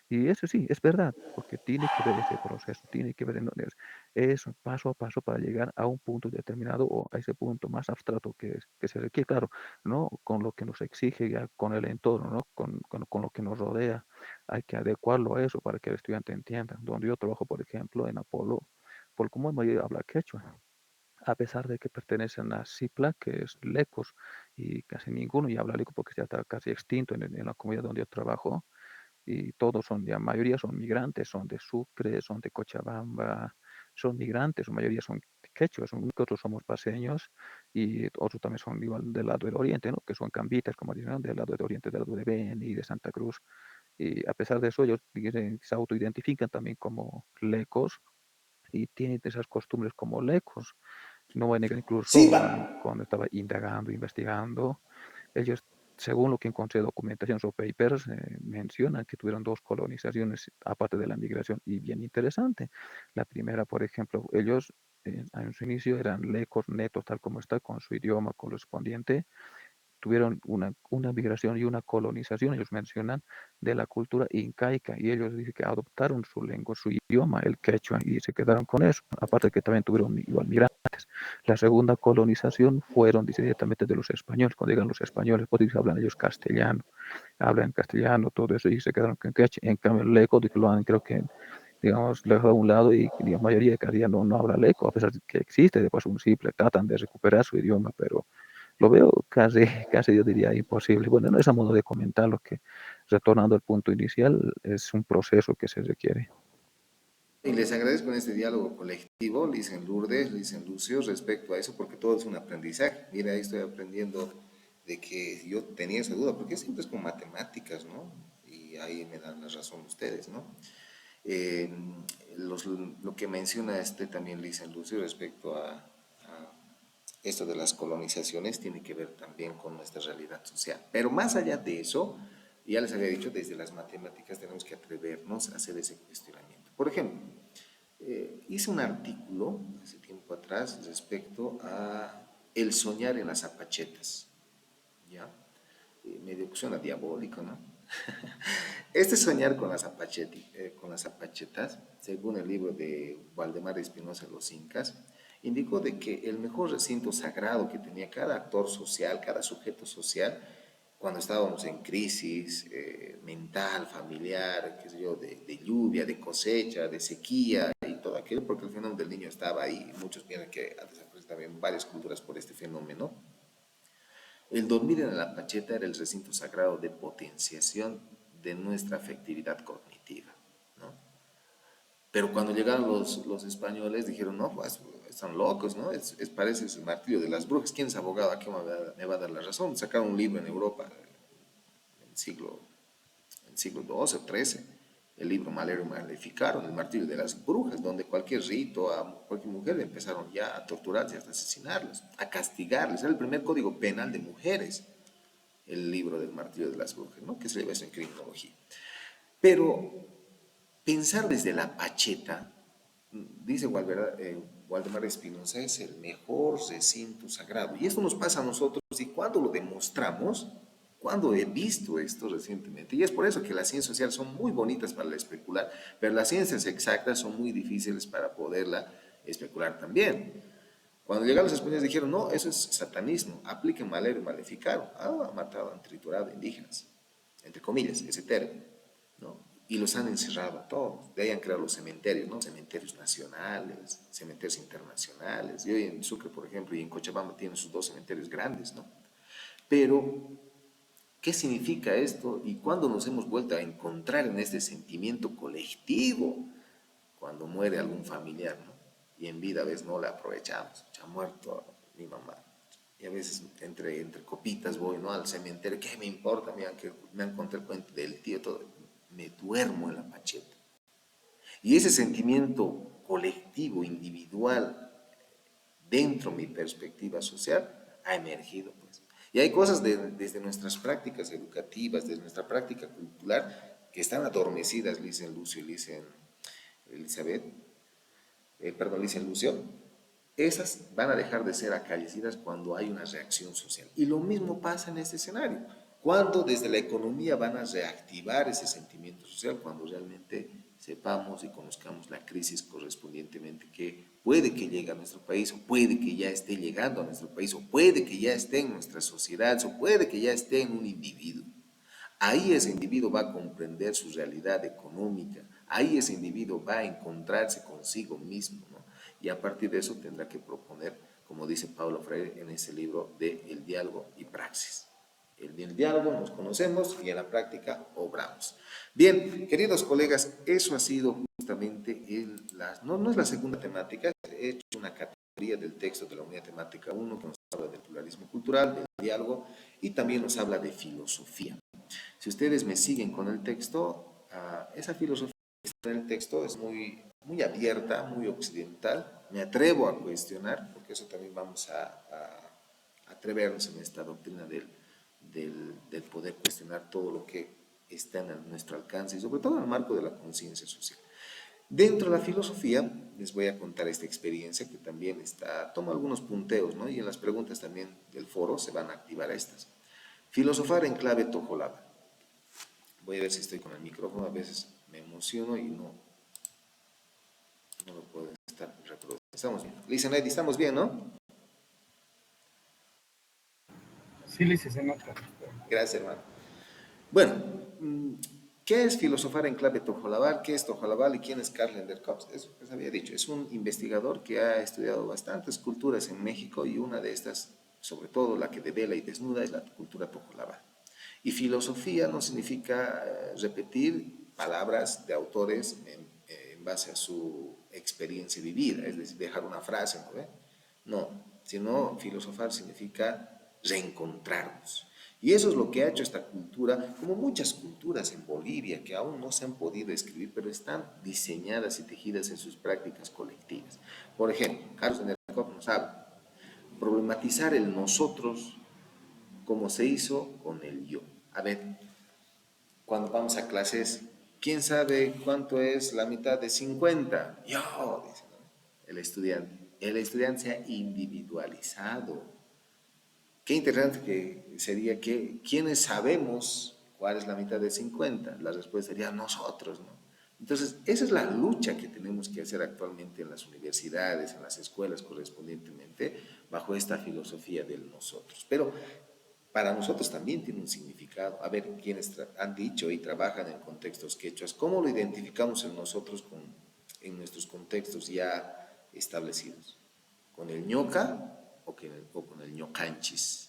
Y eso sí, es verdad, porque tiene que ver ese proceso, tiene que ver en dónde es paso a paso para llegar a un punto determinado o a ese punto más abstracto que se requiere, claro, ¿no? Con lo que nos exige ya, con el entorno, ¿no? Con lo que nos rodea, hay que adecuarlo a eso para que el estudiante entienda. Donde yo trabajo, por ejemplo, en Apolo, por como mayoría habla quechua, a pesar de que pertenecen a CIPLA, que es Lecos, y casi ninguno ya habla Leco porque ya está casi extinto en la comunidad donde yo trabajo, y todos son, la mayoría son migrantes, son de Sucre, son de Cochabamba, son migrantes, la mayoría son quechuas, nosotros somos paseños y otros también son igual del lado del oriente, ¿no? Que son cambitas, como dicen, ¿no? Del lado del oriente, del lado de Beni, de Santa Cruz. Y a pesar de eso, ellos se autoidentifican también como lecos y tienen esas costumbres como lecos. No voy a negar, Sí, incluso va. cuando estaba indagando, investigando, ellos, según lo que encontré documentación o papers, mencionan que tuvieron dos colonizaciones aparte de la migración y bien interesante. La primera, por ejemplo, ellos en su inicio eran lecos netos, tal como está, con su idioma correspondiente, tuvieron una migración y una colonización, ellos mencionan, de la cultura incaica, y ellos dicen que adoptaron su lengua, su idioma, el quechua, y se quedaron con eso, aparte que también tuvieron igual migrantes. La segunda colonización fueron, dice, directamente de los españoles, cuando llegan los españoles, pues hablan ellos castellano, hablan castellano, todo eso, y se quedaron con quechua. En cambio, el leco, lo han, creo que, digamos, lo dejado a un lado, y la mayoría de cada día no habla leco, a pesar de que existe, después un simple, tratan de recuperar su idioma, pero lo veo casi, casi yo diría imposible. Bueno, no es a modo de comentar lo que, retornando al punto inicial, es un proceso que se requiere. Y les agradezco en este diálogo colectivo, le dicen Lourdes, le dicen Lucio, respecto a eso, porque todo es un aprendizaje. Mira, ahí estoy aprendiendo de que yo tenía esa duda, porque siempre es con matemáticas, ¿no? Y ahí me dan la razón ustedes, ¿no? Eh, lo que menciona también le dicen Lucio respecto a esto de las colonizaciones tiene que ver también con nuestra realidad social. Pero más allá de eso, ya les había dicho, desde las matemáticas tenemos que atrevernos a hacer ese cuestionamiento. Por ejemplo, hice un artículo hace tiempo atrás respecto a el soñar en las apachetas, ¿ya? Medio que suena diabólico, ¿no? Este soñar con las apachetas, según el libro de Waldemar Espinosa Los Incas, indicó de que el mejor recinto sagrado que tenía cada actor social, cada sujeto social, cuando estábamos en crisis mental, familiar, qué sé yo, de lluvia, de cosecha, de sequía y todo aquello, porque el fenómeno del niño estaba ahí, muchos piensan que ha desaparecido también varias culturas por este fenómeno. El dormir en la pacheta era el recinto sagrado de potenciación de nuestra afectividad cognitiva, ¿no? Pero cuando llegaron los españoles dijeron, no, pues están locos, ¿no? Parece el martirio de las brujas. ¿Quién es abogado? ¿A qué me va a dar la razón? Sacaron un libro en Europa en el siglo XII o XIII, el libro Malero y Maleficaron, el martirio de las brujas, donde cualquier rito, a cualquier mujer empezaron ya a torturarlas y hasta asesinarlas, a castigarles. Era el primer código penal de mujeres, el libro del martirio de las brujas, ¿no? Que se lleva eso en criminología. Pero pensar desde la pacheta, dice Waldemar Espinosa, es el mejor recinto sagrado. Y esto nos pasa a nosotros, y cuando lo demostramos, cuando he visto esto recientemente, y es por eso que las ciencias sociales son muy bonitas para especular, pero las ciencias exactas son muy difíciles para poderla especular también. Cuando llegaron los españoles dijeron, no, eso es satanismo, apliquen Malero y Maleficaron. Han matado, han triturado indígenas, entre comillas, ese término, ¿no? Y los han encerrado a todos. De ahí han creado los cementerios, ¿no? Cementerios nacionales, cementerios internacionales. Y hoy en Sucre, por ejemplo, y en Cochabamba tienen sus dos cementerios grandes, ¿no? Pero, ¿qué significa esto? ¿Y cuándo nos hemos vuelto a encontrar en este sentimiento colectivo? Cuando muere algún familiar, ¿no? Y en vida a veces no la aprovechamos. Ya ha muerto mi mamá. Y a veces entre copitas voy, ¿no? Al cementerio. ¿Qué me importa? Mira, que me encontré el cuento del tío, todo. Me duermo en la pacheta. Y ese sentimiento colectivo, individual, dentro de mi perspectiva social, ha emergido, pues. Y hay cosas desde nuestras prácticas educativas, desde nuestra práctica cultural, que están adormecidas, le dicen Lucio, le dicen Elizabeth, perdón, le dicen Lucio, esas van a dejar de ser acaecidas cuando hay una reacción social. Y lo mismo pasa en este escenario. Cuando desde la economía van a reactivar ese sentimiento social, cuando realmente sepamos y conozcamos la crisis correspondientemente que puede que llegue a nuestro país, o puede que ya esté llegando a nuestro país, o puede que ya esté en nuestra sociedad, o puede que ya esté en un individuo. Ahí ese individuo va a comprender su realidad económica, ahí ese individuo va a encontrarse consigo mismo, ¿no? Y a partir de eso tendrá que proponer, como dice Paulo Freire en ese libro de El diálogo y praxis. En el diálogo nos conocemos y en la práctica obramos. Bien, queridos colegas, eso ha sido justamente no es la segunda temática, he hecho una categoría del texto de la unidad temática 1 que nos habla del pluralismo cultural, del diálogo y también nos habla de filosofía. Si ustedes me siguen con el texto, esa filosofía que está en el texto es muy, muy abierta, muy occidental. Me atrevo a cuestionar, porque eso también vamos a atrevernos en esta doctrina del poder cuestionar todo lo que está en nuestro alcance y sobre todo en el marco de la conciencia social. Dentro de la filosofía, les voy a contar esta experiencia que también tomo algunos punteos, ¿no? Y en las preguntas también del foro se van a activar estas. Filosofar en clave tojolaba. Voy a ver si estoy con el micrófono, a veces me emociono y no lo puedo estar reproduciendo. Estamos bien. Listen, Eddie, estamos bien, ¿no? Sí, Lice, se nota. Gracias, hermano. Bueno, ¿qué es filosofar en clave tojolabal? ¿Qué es tojolabal y quién es Karl Ender Kops? Eso les había dicho. Es un investigador que ha estudiado bastantes culturas en México y una de estas, sobre todo la que devela y desnuda, es la cultura tojolabal. Y filosofía no significa repetir palabras de autores en base a su experiencia vivida, es decir, dejar una frase, ¿no ve? No, sino filosofar significa reencontrarnos. Y eso es lo que ha hecho esta cultura, como muchas culturas en Bolivia que aún no se han podido escribir, pero están diseñadas y tejidas en sus prácticas colectivas. Por ejemplo, Carlos Enercop nos habla, problematizar el nosotros como se hizo con el yo. A ver, cuando vamos a clases, ¿quién sabe cuánto es la mitad de 50? Yo, dice, ¿no? El estudiante. El estudiante se ha individualizado. Qué interesante que sería que quienes sabemos cuál es la mitad de 50, la respuesta sería nosotros, ¿no? Entonces, esa es la lucha que tenemos que hacer actualmente en las universidades, en las escuelas correspondientemente, bajo esta filosofía del nosotros. Pero para nosotros también tiene un significado. A ver, quienes han dicho y trabajan en contextos quechuas, ¿cómo lo identificamos en nosotros en nuestros contextos ya establecidos? ¿Con el ñoca o con el ñocanchis?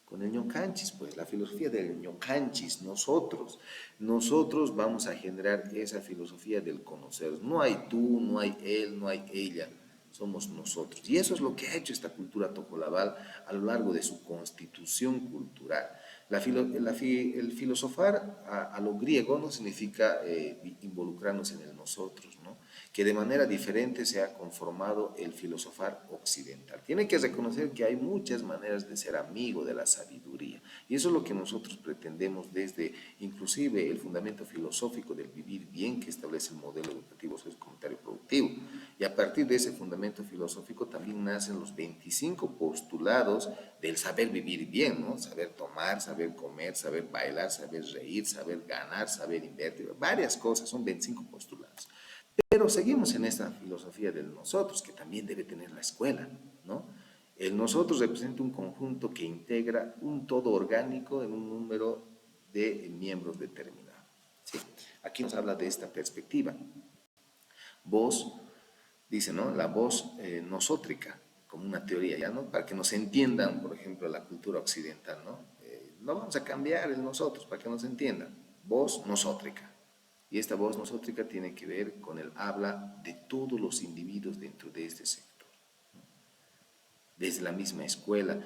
Con el ñocanchis, pues la filosofía del ñocanchis, nosotros vamos a generar esa filosofía del conocer. No hay tú, no hay él, no hay ella, somos nosotros. Y eso es lo que ha hecho esta cultura tojolabal a lo largo de su constitución cultural. El filosofar a lo griego no significa involucrarnos en el nosotros, ¿no? Que de manera diferente se ha conformado el filosofar occidental. Tiene que reconocer que hay muchas maneras de ser amigo de la sabiduría y eso es lo que nosotros pretendemos desde inclusive el fundamento filosófico del vivir bien que establece el modelo educativo sociocomunitario productivo. Y a partir de ese fundamento filosófico también nacen los 25 postulados del saber vivir bien, ¿no? Saber tomar, saber comer, saber bailar, saber reír, saber ganar, saber invertir, varias cosas, son 25 postulados. Pero seguimos en esta filosofía del nosotros, que también debe tener la escuela, ¿no? El nosotros representa un conjunto que integra un todo orgánico en un número de miembros determinado. ¿Sí? Aquí nos habla de esta perspectiva. Voz, dice, ¿no? La voz nosótrica, como una teoría, ¿ya? ¿No? Para que nos entiendan, por ejemplo, la cultura occidental, ¿no? No vamos a cambiar el nosotros, para que nos entiendan. Voz nosótrica. Y esta voz nosótrica tiene que ver con el habla de todos los individuos dentro de este sector. Desde la misma escuela,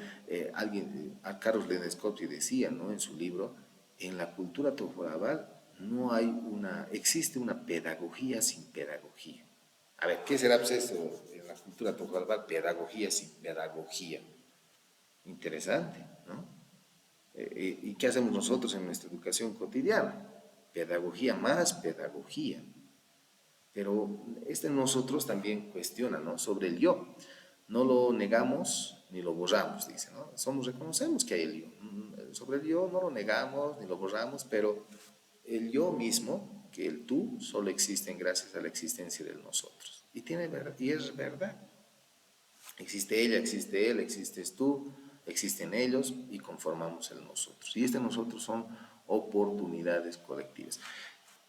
a Carlos Lenescopsi decía, ¿no? En su libro, en la cultura tojolabal existe una pedagogía sin pedagogía. A ver, ¿qué será pues eso en la cultura tojolabal? Pedagogía sin pedagogía. Interesante, ¿no? ¿Y qué hacemos nosotros en nuestra educación cotidiana? Pedagogía más pedagogía. Pero nosotros también cuestiona, ¿no? Sobre el yo. No lo negamos ni lo borramos, dice, ¿no? Reconocemos que hay el yo. Sobre el yo no lo negamos ni lo borramos, pero el yo mismo, que el tú, solo existen gracias a la existencia del nosotros. Y es verdad. Existe ella, existe él, existes tú, existen ellos y conformamos el nosotros. Y nosotros son oportunidades colectivas.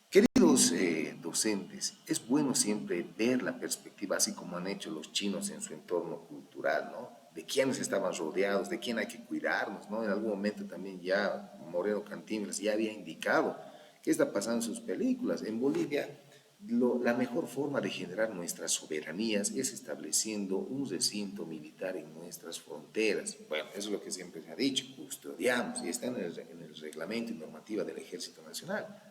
Queridos docentes, es bueno siempre ver la perspectiva, así como han hecho los chinos en su entorno cultural, ¿no? De quiénes estaban rodeados, de quién hay que cuidarnos, ¿no? En algún momento también ya Moreno Cantinflas ya había indicado qué está pasando en sus películas. En Bolivia, la mejor forma de generar nuestras soberanías es estableciendo un recinto militar en nuestras fronteras. Bueno, eso es lo que siempre se ha dicho, custodiamos y está en el reglamento y normativa del Ejército Nacional.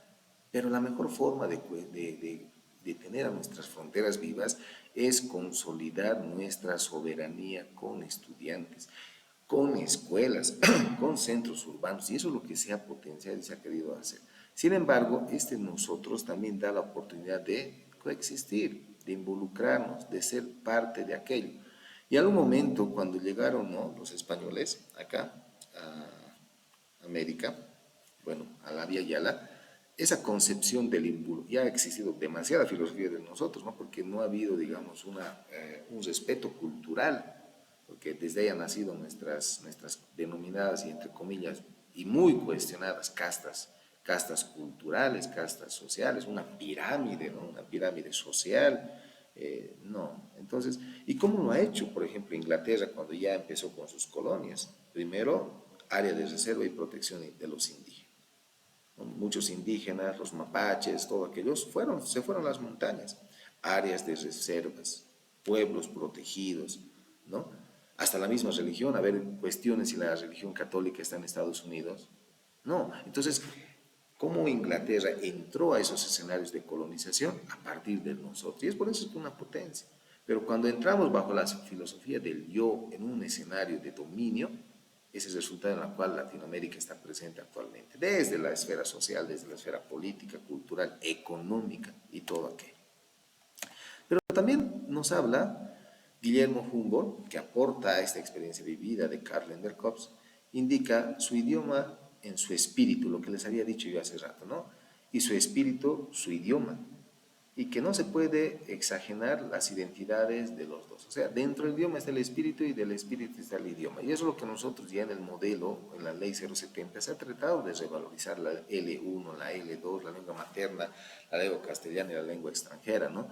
Pero la mejor forma de tener a nuestras fronteras vivas es consolidar nuestra soberanía con estudiantes, con escuelas, con centros urbanos, y eso es lo que se ha potenciado y se ha querido hacer. Sin embargo, nosotros también da la oportunidad de coexistir, de involucrarnos, de ser parte de aquello. Y en algún momento, cuando llegaron, ¿no? Los españoles acá América, bueno, a la Via Yala, esa concepción del ya ha existido demasiada filosofía de nosotros, ¿no? Porque no ha habido, digamos, un respeto cultural, porque desde ahí han nacido nuestras denominadas y entre comillas, y muy cuestionadas castas culturales, castas sociales, una pirámide, ¿no? Una pirámide social, no. Entonces, ¿y cómo lo ha hecho, por ejemplo, Inglaterra cuando ya empezó con sus colonias? Primero, área de reserva y protección de los indígenas. Muchos indígenas, los mapaches, todos aquellos, se fueron a las montañas, áreas de reservas, pueblos protegidos, ¿no? Hasta la misma religión, a ver, cuestiones si la religión católica está en Estados Unidos. No, entonces, ¿cómo Inglaterra entró a esos escenarios de colonización? A partir de nosotros, y es por eso que es una potencia. Pero cuando entramos bajo la filosofía del yo en un escenario de dominio, ese es el resultado en el cual Latinoamérica está presente actualmente, desde la esfera social, desde la esfera política, cultural, económica y todo aquello. Pero también nos habla Guillermo Humboldt, que aporta a esta experiencia vivida de Karl Lenderkops, indica su idioma en su espíritu, lo que les había dicho yo hace rato, ¿no? Y su espíritu, su idioma, y que no se puede exagerar las identidades de los dos. O sea, dentro del idioma está el espíritu y del espíritu está el idioma. Y eso es lo que nosotros ya en el modelo, en la ley 070, se ha tratado de revalorizar la L1, la L2, la lengua materna, la lengua castellana y la lengua extranjera, ¿no?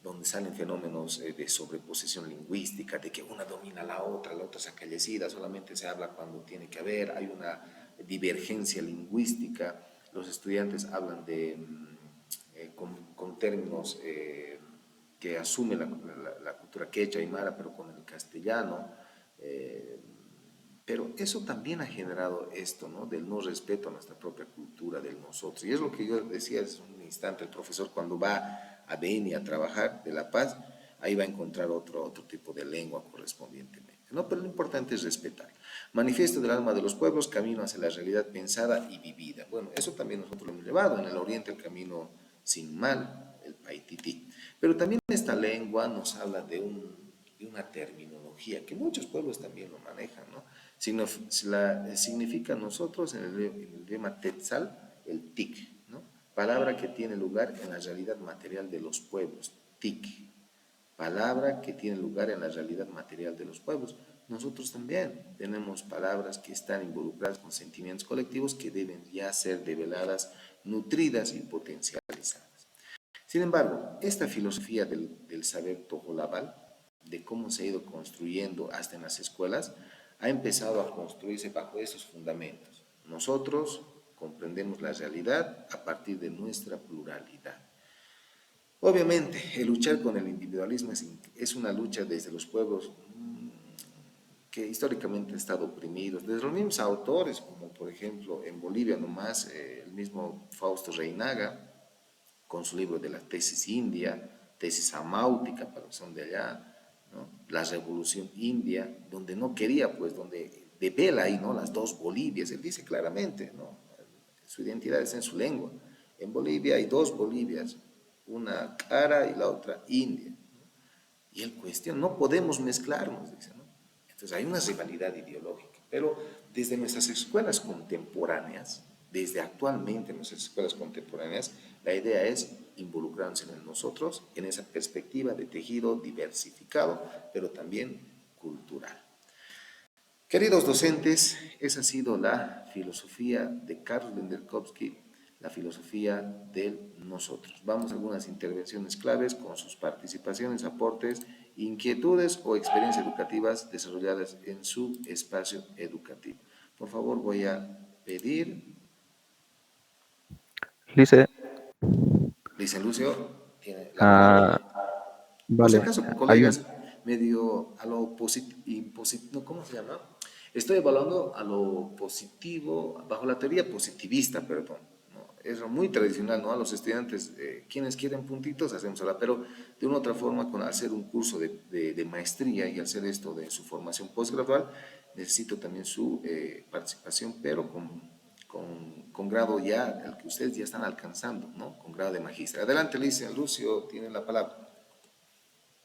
Donde salen fenómenos de sobreposición lingüística, de que una domina a la otra es acallecida, solamente se habla cuando tiene que haber, hay una divergencia lingüística, los estudiantes hablan de con términos que asume la cultura quechua aymara, pero con el castellano. Pero eso también ha generado esto, ¿no? Del no respeto a nuestra propia cultura, del nosotros. Y es lo que yo decía hace un instante, el profesor cuando va a Beni a trabajar de La Paz, ahí va a encontrar otro tipo de lengua correspondientemente, ¿no? Pero lo importante es respetar. Manifiesto del alma de los pueblos, camino hacia la realidad pensada y vivida. Bueno, eso también nosotros lo hemos llevado. En el oriente el camino sin mal, el paitití. Pero también esta lengua nos habla de una terminología que muchos pueblos también lo manejan, ¿no? Significa nosotros en el idioma Tetzal el tic, ¿no? Palabra que tiene lugar en la realidad material de los pueblos, tic. Palabra que tiene lugar en la realidad material de los pueblos. Nosotros también tenemos palabras que están involucradas con sentimientos colectivos que deben ya ser develadas, nutridas y potencializadas. Sin embargo, esta filosofía del saber tojolabal, de cómo se ha ido construyendo hasta en las escuelas, ha empezado a construirse bajo esos fundamentos. Nosotros comprendemos la realidad a partir de nuestra pluralidad. Obviamente, el luchar con el individualismo es una lucha desde los pueblos que históricamente han estado oprimidos, desde los mismos autores, como por ejemplo en Bolivia nomás, el mismo Fausto Reinaga, con su libro de la tesis india, tesis amáutica para los que son de allá, ¿no? La revolución india, donde no quería, pues, donde devela ahí, ¿no? Las dos Bolivias, él dice claramente, ¿no? Su identidad es en su lengua. En Bolivia hay dos Bolivias, una clara y la otra india, ¿no? Y él cuestiona, no podemos mezclarnos, dice, ¿no? Entonces hay una rivalidad ideológica, pero desde nuestras escuelas contemporáneas, desde actualmente en nuestras escuelas contemporáneas, la idea es involucrarnos en el nosotros, en esa perspectiva de tejido diversificado, pero también cultural. Queridos docentes, esa ha sido la filosofía de Karl Lenderkovsky, la filosofía del nosotros. Vamos a algunas intervenciones claves con sus participaciones, aportes, inquietudes o experiencias educativas desarrolladas en su espacio educativo. Por favor, voy a pedir. Lice, Dice Lucio, tiene la palabra. Por si vale, acaso, hay un, colegas, medio a lo no, ¿cómo se llama? Estoy evaluando a lo positivo, bajo la teoría positivista, perdón. ¿No? Es muy tradicional, ¿no? A los estudiantes, quienes quieren puntitos, hacemos ahora, pero de una u otra forma, con hacer un curso de maestría y hacer esto de su formación postgradual, necesito también su participación, pero con grado ya, el que ustedes ya están alcanzando, ¿no? Con grado de magíster. Adelante, Lucio, tiene la palabra.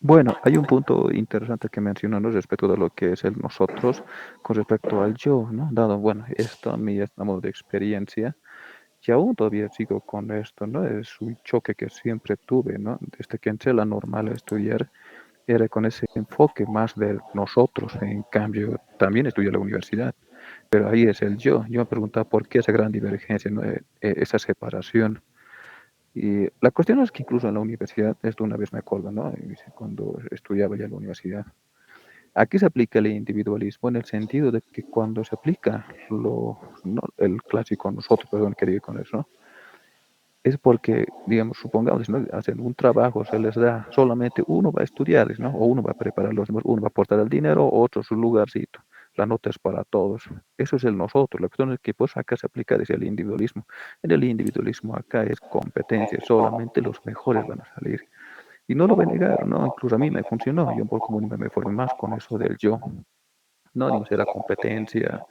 Bueno, hay un punto interesante que mencionan respecto de lo que es el nosotros con respecto al yo, ¿no? Dado, bueno, esto a mí es a modo de experiencia y aún todavía sigo con esto, ¿no? Es un choque que siempre tuve, ¿no? Desde que entré a la normal a estudiar, era con ese enfoque más del nosotros. En cambio, también estudié en la universidad, pero ahí es el yo. Yo me preguntaba por qué esa gran divergencia, ¿no? Esa separación. Y la cuestión es que incluso en la universidad, esto una vez me acuerdo, ¿no? Y dice, cuando estudiaba ya en la universidad, aquí se aplica el individualismo en el sentido de que cuando se aplica ¿no? El clásico nosotros, perdón, quería ir con eso, ¿no? Es porque, digamos, supongamos, ¿no? Hacen un trabajo, se les da solamente uno va a estudiar, ¿no? O uno va a preparar los demás, uno va a aportar el dinero, otro su lugarcito. La nota es para todos. Eso es el nosotros. La cuestión es que pues acá se aplica desde el individualismo. En el individualismo acá es competencia, solamente los mejores van a salir. Y no lo voy a negar, ¿no? Incluso a mí me funcionó. Yo por comunidad me formé más con eso del yo. No, digamos, era competencia,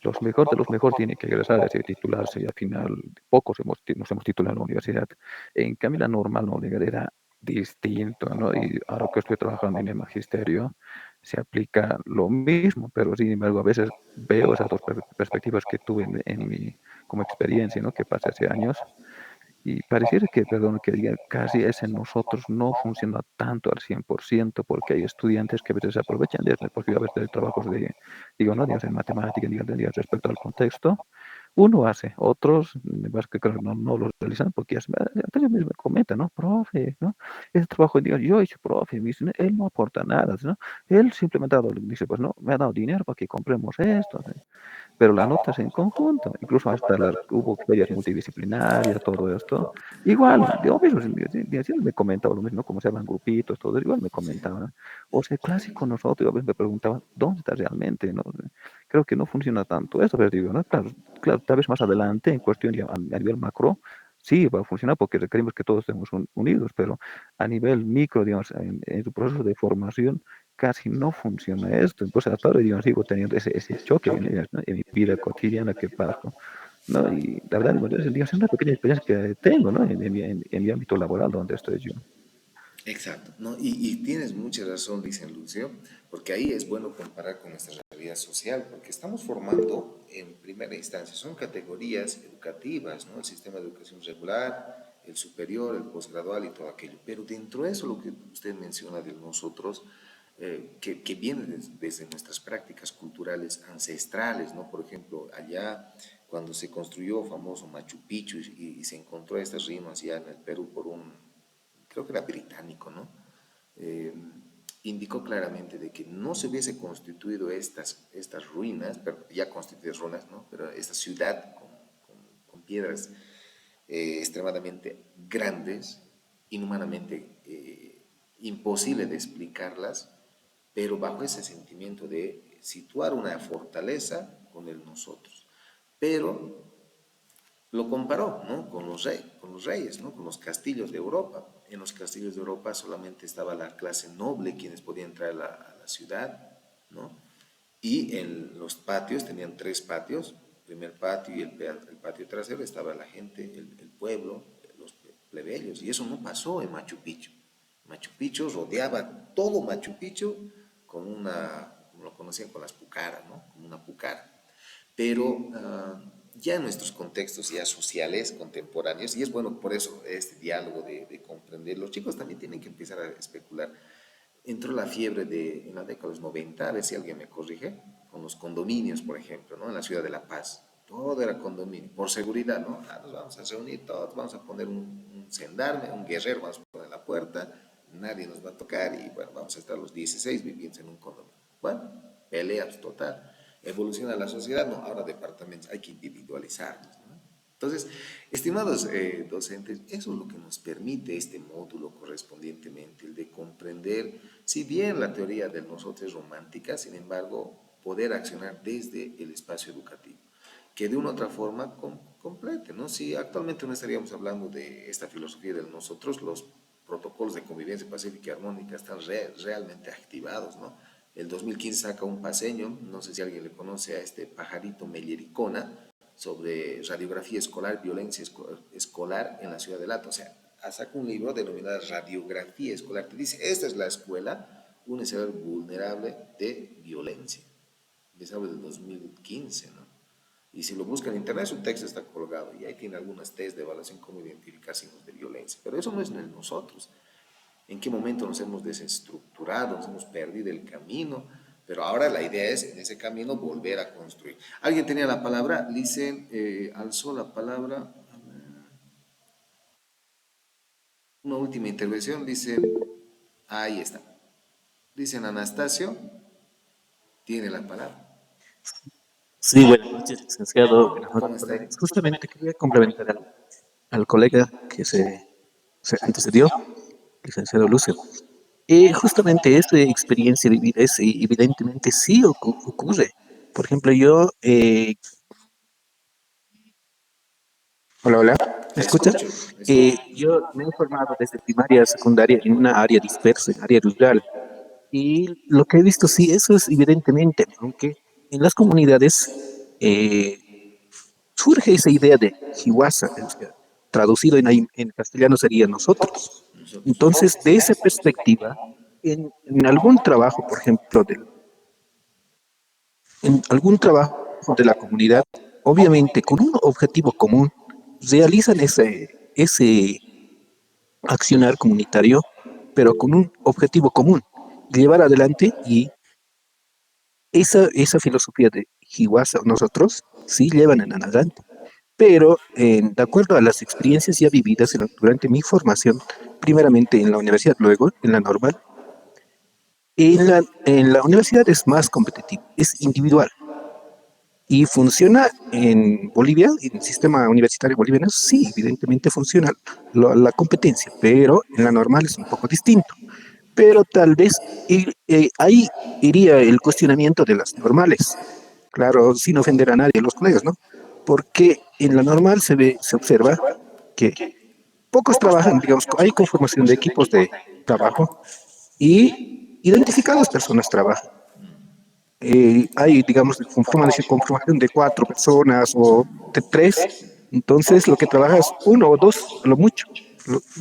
los mejores de los mejores tienen que egresar, es decir, titularse, y al final pocos nos hemos titulado en la universidad. En cambio, la normal no era distinto, ¿no? Y ahora que estoy trabajando en el magisterio, se aplica lo mismo, pero sin embargo, a veces veo esas dos perspectivas que tuve en mi, como experiencia, ¿no? Que pasé hace años, y pareciera que, perdón, que diga, casi ese nosotros no funciona tanto al 100% porque hay estudiantes que a veces se aprovechan de eso, porque a veces de trabajos de, digo, no, digamos, en matemáticas, digamos, respecto al contexto, uno hace, otros, más que claro, no lo realizan porque ellos mismos me comentan, ¿no? Profe, ¿no? Ese trabajo, digo, yo he hecho, profe, me dicen, él no aporta nada, ¿no? Él simplemente ha dado, dice, pues no, me ha dado dinero para que compremos esto, ¿sí? Pero la nota es en conjunto, incluso hasta hubo ferias multidisciplinarias, todo esto. Igual, yo mismo, sí me comentaba lo mismo, como se llaman grupitos, todo, igual me Sí, comentaban. O sea, clásico nosotros, a veces me preguntaban, ¿dónde está realmente? ¿No? Creo que no funciona tanto esto, pero digo, ¿no? Claro, claro, tal vez más adelante, en cuestión ya a nivel macro, sí va a funcionar porque requerimos que todos estemos unidos, pero a nivel micro, digamos, en su proceso de formación, casi no funciona esto. Entonces, hasta ahora yo sigo teniendo ese choque, ¿no? En mi vida cotidiana que paso, ¿no? Y la verdad, bueno, es una pequeña experiencia que tengo, ¿no? En mi ámbito laboral donde estoy yo. exacto, ¿no? Y tienes mucha razón, dicen Lucio, porque ahí es bueno comparar con nuestra realidad social, porque estamos formando en primera instancia, son categorías educativas, ¿no? El sistema de educación regular, el superior, el posgradual y todo aquello. Pero dentro de eso, lo que usted menciona de nosotros, que viene desde nuestras prácticas culturales ancestrales, ¿no? Por ejemplo, allá cuando se construyó famoso Machu Picchu y se encontró estas rimas ya en el Perú por un, creo que era británico, ¿no? Eh, indicó claramente de que no se hubiese constituido estas ruinas, pero ya constituidas ruinas, ¿no? Pero esta ciudad con piedras extremadamente grandes, inhumanamente imposible de explicarlas, pero bajo ese sentimiento de situar una fortaleza con el nosotros. Pero lo comparó, ¿no? Con los reyes, ¿no? Con los castillos de Europa. En los castillos de Europa solamente estaba la clase noble quienes podían entrar a la ciudad, ¿no? Y en los patios, tenían tres patios, el primer patio y el patio trasero estaba la gente, el pueblo, los plebeyos, y eso no pasó en Machu Picchu. Machu Picchu rodeaba todo Machu Picchu con una, como lo conocían, con las pucaras, ¿no? Como una pucara. Pero ya en nuestros contextos ya sociales, contemporáneos, y es bueno por eso este diálogo de comprender, los chicos también tienen que empezar a especular. Entró la fiebre en la década de los 90, a ver si alguien me corrige, con los condominios, por ejemplo, ¿no? En la ciudad de La Paz. Todo era condominio, por seguridad, ¿no? Ah, nos vamos a reunir todos, vamos a poner un gendarme, un guerrero, vamos a poner en la puerta, nadie nos va a tocar y bueno, vamos a estar los 16 viviendo en un condominio. Bueno, peleas total. Evoluciona la sociedad, no, ahora departamentos, hay que individualizarlos, ¿no? Entonces, estimados docentes, eso es lo que nos permite este módulo correspondientemente, el de comprender, si bien la teoría del nosotros es romántica, sin embargo, poder accionar desde el espacio educativo, que de una u otra forma complete, ¿no? Si actualmente no estaríamos hablando de esta filosofía del nosotros, los protocolos de convivencia pacífica y armónica están realmente activados, ¿no? El 2015 saca un paseño, no sé si alguien le conoce a este pajarito Mellericona, sobre radiografía escolar, violencia escolar en la ciudad de Lata. O sea, sacado un libro denominado Radiografía Escolar, que dice, esta es la escuela, un escenario vulnerable de violencia. Les hablo del 2015, ¿no? Y si lo buscan en internet, su texto está colgado y ahí tiene algunas test de evaluación cómo identificar signos de violencia. Pero eso no es en nosotros. ¿En qué momento nos hemos desestructurado, nos hemos perdido el camino? Pero ahora la idea es, en ese camino, volver a construir. ¿Alguien tenía la palabra? Licen alzó la palabra. Una última intervención, dicen, ahí está. Dicen Anastasio, tiene la palabra. Sí, buenas noches, licenciado. Buenas noches, ¿Cómo está ahí? colegas. Justamente quería complementar al colega que se antecedió, licenciado Lucio. Justamente esta experiencia vivida es, evidentemente sí ocurre. Por ejemplo, yo, hola, hola, ¿me escucha? Escucho, escucho. Yo me he formado desde primaria a secundaria en una área dispersa, en área rural. Y lo que he visto, sí, eso es evidentemente, aunque en las comunidades eh, surge esa idea de Hiwasa, o sea, traducido en castellano sería nosotros. Nosotros. Entonces, de esa perspectiva, en algún trabajo, por ejemplo, en algún trabajo de la comunidad, obviamente con un objetivo común, realizan ese accionar comunitario, pero con un objetivo común, llevar adelante y esa filosofía de Hiwasa, nosotros, sí llevan en adelante. Pero de acuerdo a las experiencias ya vividas durante mi formación, primeramente en la universidad, luego en la normal, en la universidad es más competitivo, es individual y funciona en Bolivia, en el sistema universitario boliviano, sí, evidentemente funciona la competencia, pero en la normal es un poco distinto. Pero tal vez ahí iría el cuestionamiento de las normales, claro, sin ofender a nadie, los colegas, ¿no? Porque en la normal se observa que pocos trabajan, digamos, hay conformación de equipos de trabajo y identificadas personas trabajan. Hay, digamos, conformación de 4 personas o de 3, entonces lo que trabaja es uno o dos, a lo mucho.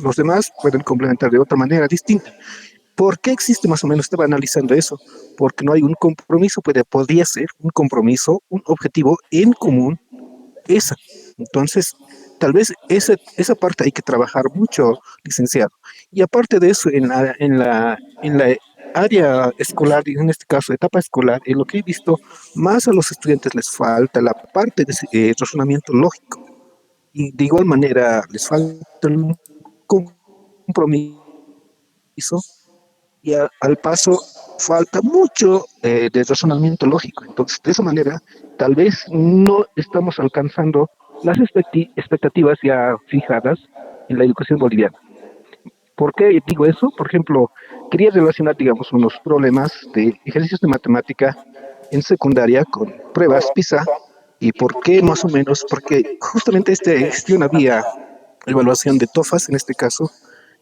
Los demás pueden complementar de otra manera distinta. ¿Por qué existe más o menos? Estaba analizando eso. Porque no hay un compromiso, podría ser un compromiso, un objetivo en común, esa. Entonces, tal vez esa parte hay que trabajar mucho, licenciado. Y aparte de eso, en la área escolar, y en este caso etapa escolar, en lo que he visto, más a los estudiantes les falta la parte de razonamiento lógico. Y de igual manera les falta un compromiso y al paso falta mucho de razonamiento lógico. Entonces, de esa manera, tal vez no estamos alcanzando las expectativas ya fijadas en la educación boliviana. ¿Por qué digo eso? Por ejemplo, quería relacionar, digamos, unos problemas de ejercicios de matemática en secundaria con pruebas PISA. ¿Y por qué más o menos? Porque justamente esta gestión había evaluación de TOFAS, en este caso,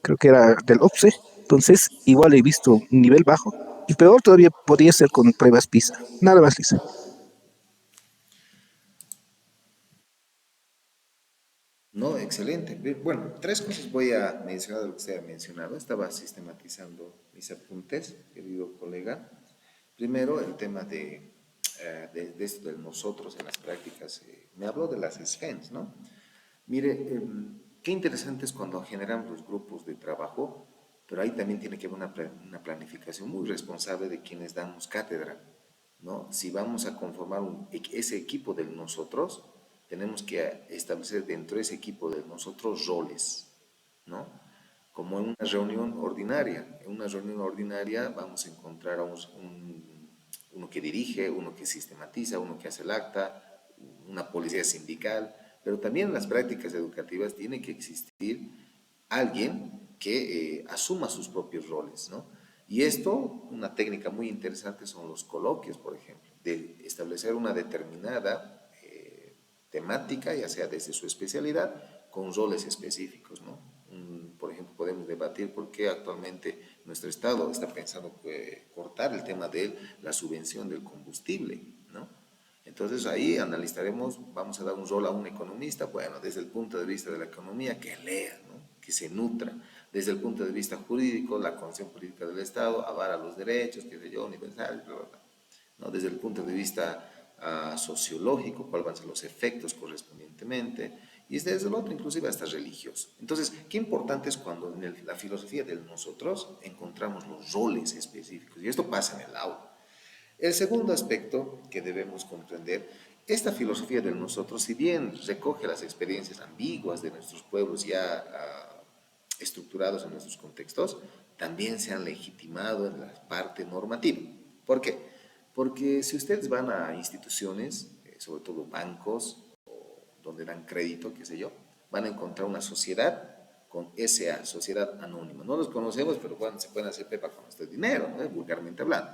creo que era del OPSE, entonces igual he visto un nivel bajo, y peor todavía podría ser con pruebas PISA. Nada más, Lisa. No, excelente. Bueno, tres cosas voy a mencionar de lo que usted ha mencionado. Estaba sistematizando mis apuntes, querido colega. Primero, el tema de esto de nosotros en las prácticas. Me habló de las SFENs, ¿no? Mire, qué interesante es cuando generamos los grupos de trabajo, pero ahí también tiene que haber una planificación muy responsable de quienes damos cátedra, ¿no? Si vamos a conformar ese equipo de nosotros, tenemos que establecer dentro de ese equipo de nosotros roles, ¿no? Como en una reunión ordinaria. En una reunión ordinaria vamos a encontrar a uno que dirige, uno que sistematiza, uno que hace el acta, una policía sindical, pero también en las prácticas educativas tiene que existir alguien que asuma sus propios roles, ¿no? Y esto, una técnica muy interesante son los coloquios, por ejemplo, de establecer una determinada temática, ya sea desde su especialidad, con roles específicos, ¿no? Por ejemplo, podemos debatir por qué actualmente nuestro Estado está pensando cortar el tema de la subvención del combustible, ¿no? Entonces ahí analizaremos, vamos a dar un rol a un economista, bueno, desde el punto de vista de la economía, que lea, ¿no? que se nutra. Desde el punto de vista jurídico, la concepción política del Estado avala los derechos, qué sé yo, universales, bla, bla, bla. ¿No? Desde el punto de vista sociológico, cuáles van a ser los efectos correspondientemente, y desde el otro inclusive hasta religioso. Entonces, qué importante es cuando en la filosofía del nosotros encontramos los roles específicos, y esto pasa en el aula. El segundo aspecto que debemos comprender, esta filosofía del nosotros, si bien recoge las experiencias ambiguas de nuestros pueblos ya estructurados en nuestros contextos, también se han legitimado en la parte normativa. ¿Por qué? Porque si ustedes van a instituciones, sobre todo bancos, donde dan crédito, qué sé yo, van a encontrar una sociedad con SA, sociedad anónima. No los conocemos, pero bueno, se pueden hacer pepa con nuestro dinero, ¿no? Vulgarmente hablando.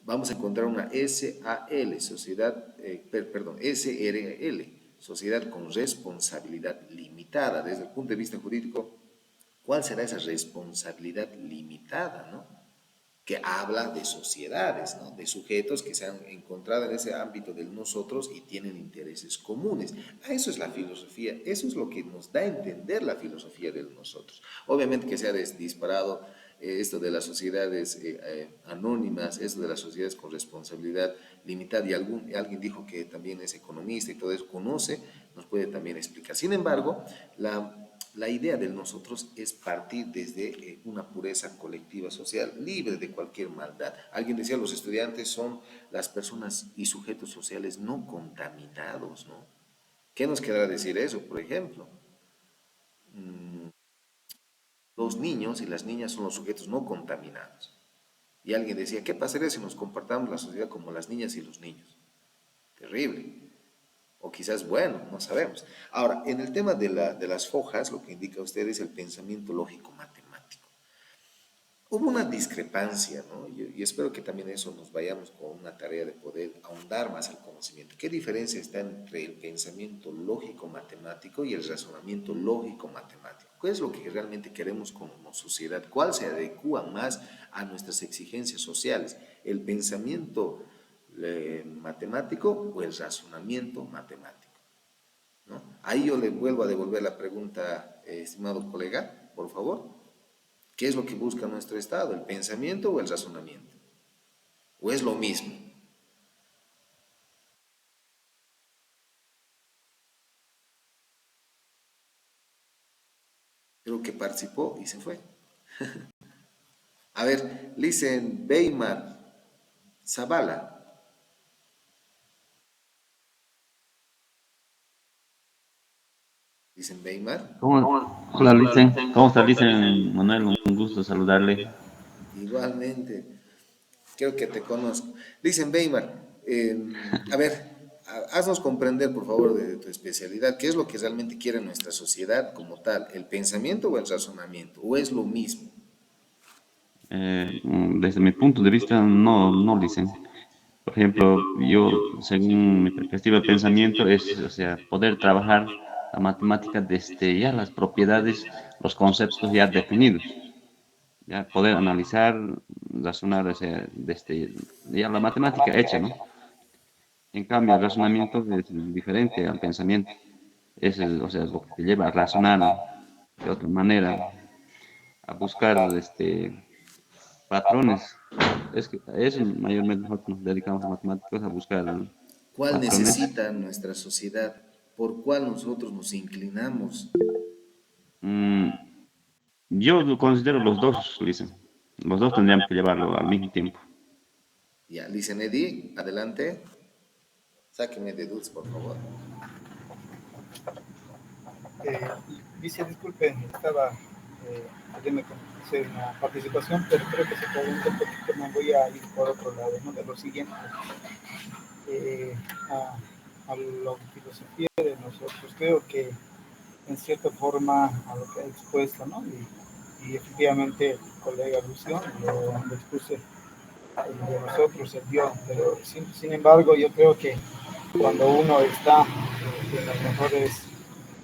Vamos a encontrar una SAL, sociedad, perdón, SRL, sociedad con responsabilidad limitada. Desde el punto de vista jurídico, ¿cuál será esa responsabilidad limitada, no? Que habla de sociedades, ¿no? De sujetos que se han encontrado en ese ámbito del nosotros y tienen intereses comunes. Eso es la filosofía, eso es lo que nos da a entender la filosofía del nosotros. Obviamente que se ha disparado esto de las sociedades anónimas, esto de las sociedades con responsabilidad limitada, y alguien dijo que también es economista y todo eso, conoce, nos puede también explicar. Sin embargo, la idea de nosotros es partir desde una pureza colectiva social, libre de cualquier maldad. Alguien decía, los estudiantes son las personas y sujetos sociales no contaminados, ¿no? ¿Qué nos querrá decir eso, por ejemplo? Los niños y las niñas son los sujetos no contaminados. Y alguien decía, ¿qué pasaría si nos comportamos la sociedad como las niñas y los niños? Terrible. O quizás bueno, no sabemos. Ahora, en el tema de las fojas, lo que indica usted es el pensamiento lógico matemático. Hubo una discrepancia, ¿no? Y espero que también eso nos vayamos con una tarea de poder ahondar más el conocimiento. ¿Qué diferencia está entre el pensamiento lógico matemático y el razonamiento lógico matemático? ¿Qué es lo que realmente queremos como sociedad? ¿Cuál se adecua más a nuestras exigencias sociales? ¿El pensamiento matemático o el razonamiento matemático? ¿No? Ahí yo le vuelvo a devolver la pregunta, estimado colega, por favor. ¿Qué es lo que busca nuestro Estado? ¿El pensamiento o el razonamiento? ¿O es lo mismo? Creo que participó y se fue. A ver, dicen Weimar Zavala. Dicen Weimar. Hola, Licen. ¿Cómo está, Licen? Manuel, un gusto saludarle. Igualmente, creo que te conozco. Dicen Weimar, a ver, haznos comprender, por favor, de tu especialidad, ¿qué es lo que realmente quiere nuestra sociedad como tal? ¿El pensamiento o el razonamiento? ¿O es lo mismo? Desde mi punto de vista, no, Licen. Por ejemplo, yo, según mi perspectiva de pensamiento, es, o sea, poder trabajar la matemática desde ya las propiedades, los conceptos ya definidos. Ya poder analizar, razonar, o sea, desde ya la matemática hecha, ¿no? En cambio, el razonamiento es diferente al pensamiento. O sea, es lo que te lleva a razonar de otra manera, a buscar patrones. Es que eso mayormente nosotros nos dedicamos a matemáticos, a buscar ¿Cuál patrones. necesita nuestra sociedad? ¿Por cuál nosotros nos inclinamos? Mm, yo lo considero los dos, dicen. Los dos tendríamos que llevarlo al mismo tiempo. Ya, dicen Eddie, adelante. Sáqueme de dudas, por favor. Dice, disculpen, estaba queriendo hacer una participación, pero creo que se pregunta un poquito, me voy a ir por otro lado, ¿no? De lo siguiente, a la filosofía de nosotros. Creo que en cierta forma a lo que ha expuesto, ¿no? Y efectivamente el colega Lucio lo expuse de nosotros, el yo, pero sin embargo yo creo que cuando uno está en las mejores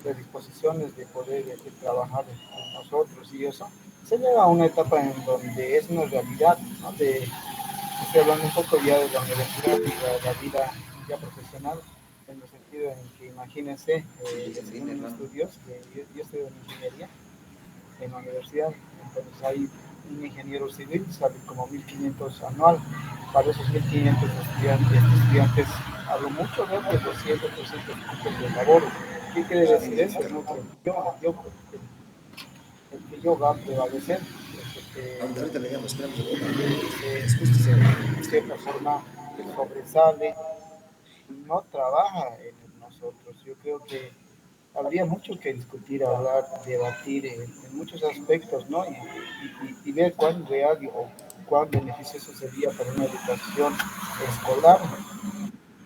predisposiciones de poder trabajar con nosotros y eso, se llega a una etapa en donde es una realidad, ¿no? Estoy hablando un poco ya de la universidad y la vida ya profesional, en el sentido en que imagínense, Sí, dicen según línea, mis hermano. estudios, yo estudio en ingeniería, en la universidad. Entonces hay un ingeniero civil, sale como 1.500 anual. Para esos 1.500 estudiantes hablo mucho, ¿no? De 200, 300 cupos de labor. ¿Qué quiere decir eso? ¿No? Que el que yo va a prevalecer, Ahorita le llamo, esperamos un poco. de cierta forma sobresale, no trabaja en nosotros. Yo creo que habría mucho que discutir, hablar, debatir en muchos aspectos, ¿no? Y ver cuán real o cuán beneficioso sería para una educación escolar.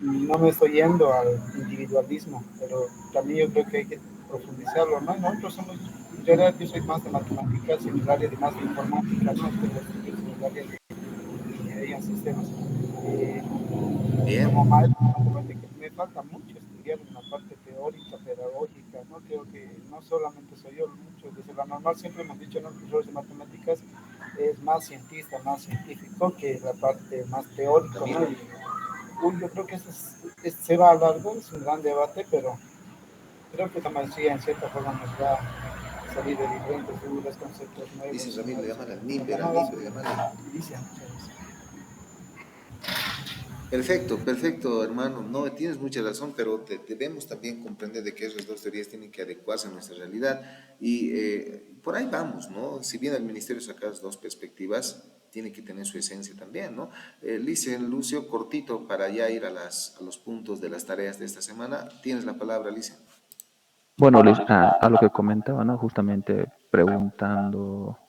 No me estoy yendo al individualismo, pero también yo creo que hay que profundizarlo, ¿no? Nosotros somos, en realidad yo soy más de matemáticas y en el área de más de informática, ¿no? Pero en el área de ingeniería en sistemas. Eh, Como Bien, maestro de matemáticas me falta mucho estudiar en la parte teórica, pedagógica, ¿no? Creo que no solamente soy yo, muchos desde la normal siempre hemos dicho, ¿no? Que los profesores de matemáticas es más cientista, más científico que la parte más teórica, ¿no? Y, yo creo que se va a alargar, es un gran debate, pero creo que la maestría en cierta forma nos va a salir de diferentes figuras, conceptos dice nuevos, Ramiro, le llaman al NIMBER, al llamadas NIMBER, llámale. dicen. Perfecto, perfecto, hermano. No, tienes mucha razón, pero debemos también comprender de que esas dos teorías tienen que adecuarse a nuestra realidad. Y por ahí vamos, ¿no? Si bien el ministerio saca las dos perspectivas, tiene que tener su esencia también, ¿no? Lice, Lucio, cortito para ya ir a los puntos de las tareas de esta semana. Tienes la palabra, Lice. Bueno, Luis, a lo que comentaba, ¿no? Justamente preguntando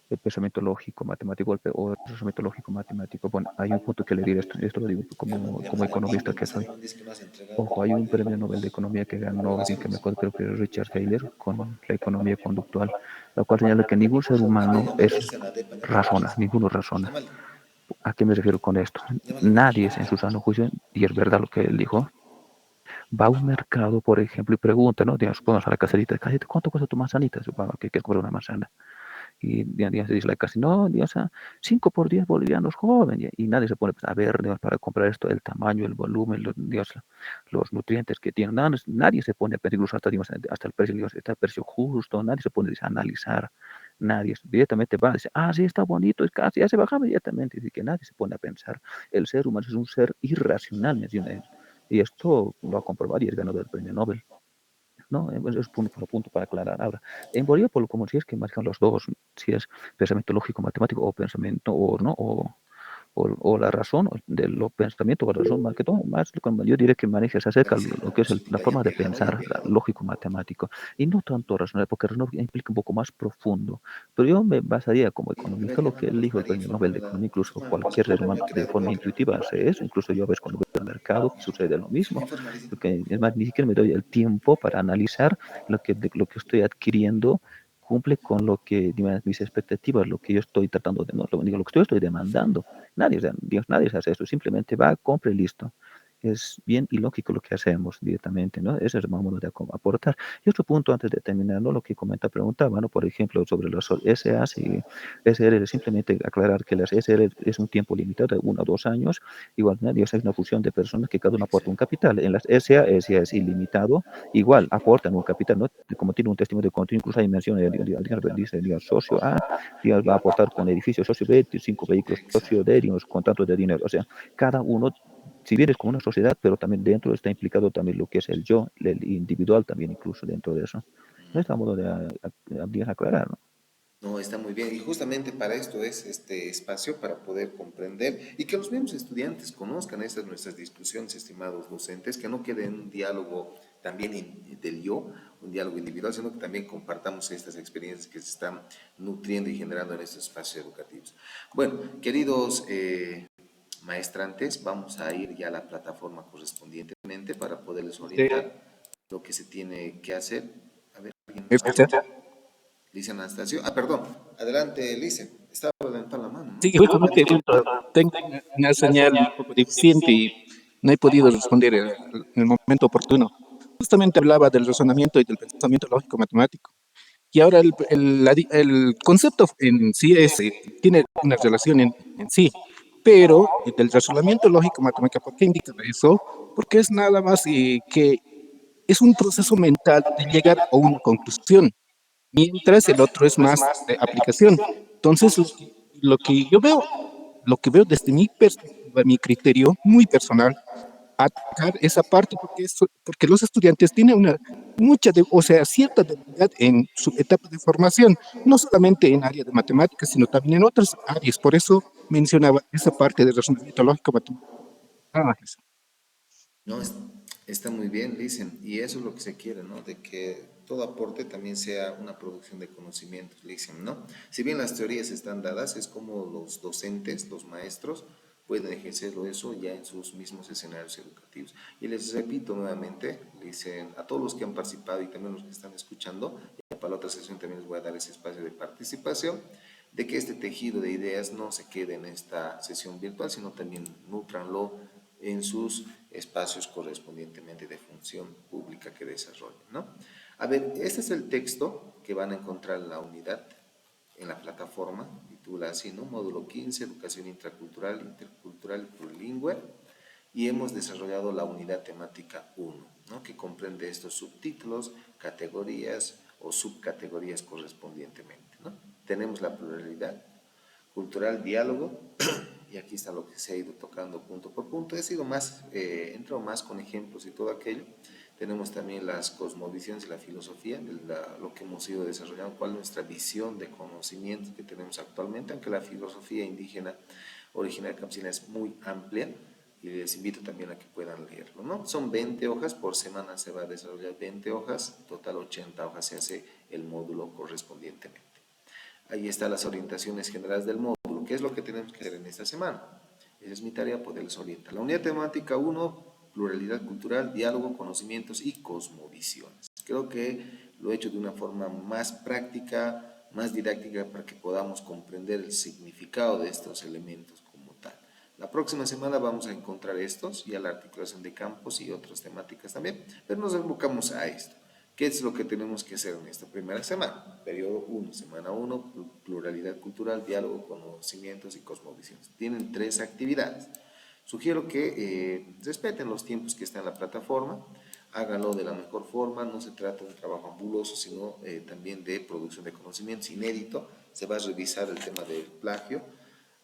el pensamiento lógico matemático o el pensamiento lógico matemático. Bueno, hay un punto que le diré esto lo digo como economista que soy. Ojo, hay un premio Nobel de Economía que ganó, bien que me acuerdo, creo que es Richard Thaler, con la economía conductual, la cual señala que ningún ser humano razona, ninguno razona. ¿A qué me refiero con esto? Nadie es en su sano juicio, y es verdad lo que él dijo, va a un mercado, por ejemplo, y pregunta, ¿no? Digamos, vamos a la caserita, ¿cuánto cuesta tu manzanita? ¿Qué quieres comprar una manzana? Y digamos, dice la casa, no, digamos, 5 por 10 bolivianos joven, y nadie se pone pues, a ver, digamos, para comprar esto, el tamaño, el volumen, digamos, los nutrientes que tienen, nadie se pone a pensar, incluso hasta, digamos, hasta el precio, digamos, está el precio justo, nadie se pone a analizar, nadie directamente va a decir, sí, está bonito, es casi, ya se baja inmediatamente, y que nadie se pone a pensar, el ser humano es un ser irracional, menciona él, y esto lo ha comprobado y es ganador del premio Nobel. ¿No? Es punto para aclarar. Ahora, en Bolivia, como si es que manejan los dos, si es pensamiento lógico matemático o pensamiento, o, ¿no? O la razón de los pensamientos, o la razón más que todo, más yo diría que manejas acerca de lo que es la forma de pensar lógico-matemático, y no tanto racional, porque racional implica un poco más profundo, pero yo me basaría como economista, lo que él dijo el premio Nobel de Economía, incluso cualquier ser humano que de forma intuitiva hace eso, incluso yo a veces cuando voy al mercado sucede lo mismo, porque es más, ni siquiera me doy el tiempo para analizar lo que estoy adquiriendo cumple con lo que mis expectativas, lo que yo estoy tratando de, no, digo, lo que yo estoy demandando. Nadie, Dios, nadie hace eso, simplemente va, compra y listo. Es bien ilógico lo que hacemos directamente, ¿no? Ese es el modo de aportar. Y otro punto antes de terminar, ¿no? Lo que preguntaba, ¿no? Por ejemplo, sobre los SAS y SR, simplemente aclarar que las SR es un tiempo limitado de 1 o 2 años, igual, ¿no? Dios, hay una fusión de personas que cada uno aporta un capital. En las SA es ilimitado, igual aportan un capital, ¿no? Como tiene un testimonio de continuo, incluso hay mención dice, socio A, digamos, va a aportar con edificio socio B, 5 vehículos socio D, digamos, con tanto de dinero. O sea, cada uno, si bien es como una sociedad, pero también dentro está implicado también lo que es el yo, el individual también incluso dentro de eso. No es a modo de aclarar, ¿no? No, está muy bien. Y justamente para esto es este espacio, para poder comprender y que los mismos estudiantes conozcan estas nuestras discusiones, estimados docentes, que no quede un diálogo también del yo, un diálogo individual, sino que también compartamos estas experiencias que se están nutriendo y generando en estos espacios educativos. Bueno, queridos maestrantes, vamos a ir ya a la plataforma correspondientemente para poderles orientar lo que se tiene que hacer. A ver, ¿alguien ¿Me nos escucha? Lice Anastasio. Perdón. Adelante, Lice. Estaba levantando la mano, ¿no? Sí, justamente justo, tengo una señal un poco deficiente y no he podido responder en el momento oportuno. Justamente hablaba del razonamiento y del pensamiento lógico matemático. Y ahora el concepto en sí tiene una relación en sí, pero del razonamiento lógico matemático, ¿por qué indica eso? Porque es nada más que es un proceso mental de llegar a una conclusión. mientras el otro es más de aplicación. Entonces, lo que yo veo, lo que veo desde mi perspectiva, mi criterio muy personal, atacar esa parte porque, porque los estudiantes tienen o sea, cierta debilidad en su etapa de formación, no solamente en área de matemáticas, sino también en otras áreas. Por eso mencionaba esa parte de razonamiento lógico matemático. Ah, eso. No, está muy bien, dicen, y eso es lo que se quiere, ¿no? De que todo aporte también sea una producción de conocimientos, dicen, ¿no? Si bien las teorías están dadas, es como los docentes, los maestros, pueden ejercerlo eso ya en sus mismos escenarios educativos. Y les repito nuevamente, dicen a todos los que han participado y también los que están escuchando, y para la otra sesión también les voy a dar ese espacio de participación, de que este tejido de ideas no se quede en esta sesión virtual, sino también nutranlo en sus espacios correspondientemente de función pública que desarrollen, ¿no? A ver, este es el texto que van a encontrar en la unidad, en la plataforma, titula así, ¿no? Módulo 15, Educación Intracultural, Intercultural y Plurilingüe, y hemos desarrollado la unidad temática 1, ¿no? Que comprende estos subtítulos, categorías o subcategorías correspondientemente, ¿no? Tenemos la pluralidad cultural, diálogo, y aquí está lo que se ha ido tocando punto por punto. He sido más, entro más con ejemplos y todo aquello. Tenemos también las cosmovisiones y la filosofía, lo que hemos ido desarrollando, cuál es nuestra visión de conocimiento que tenemos actualmente, aunque la filosofía indígena original campesina es muy amplia y les invito también a que puedan leerlo, ¿no? Son 20 hojas, por semana se va a desarrollar 20 hojas, total 80 hojas se hace el módulo correspondientemente. Ahí están las orientaciones generales del módulo. ¿Qué es lo que tenemos que hacer en esta semana? Esa es mi tarea, poderles orientar. La unidad temática 1, pluralidad cultural, diálogo, conocimientos y cosmovisiones. Creo que lo he hecho de una forma más práctica, más didáctica, para que podamos comprender el significado de estos elementos como tal. La próxima semana vamos a encontrar estos, ya la articulación de campos y otras temáticas también, pero nos enfocamos a esto. ¿Qué es lo que tenemos que hacer en esta primera semana? Periodo 1, semana 1, pluralidad cultural, diálogo, conocimientos y cosmovisiones. Tienen 3 actividades. Sugiero que respeten los tiempos que está en la plataforma, háganlo de la mejor forma, no se trata de un trabajo ambuloso, sino también de producción de conocimientos inédito. Se va a revisar el tema del plagio.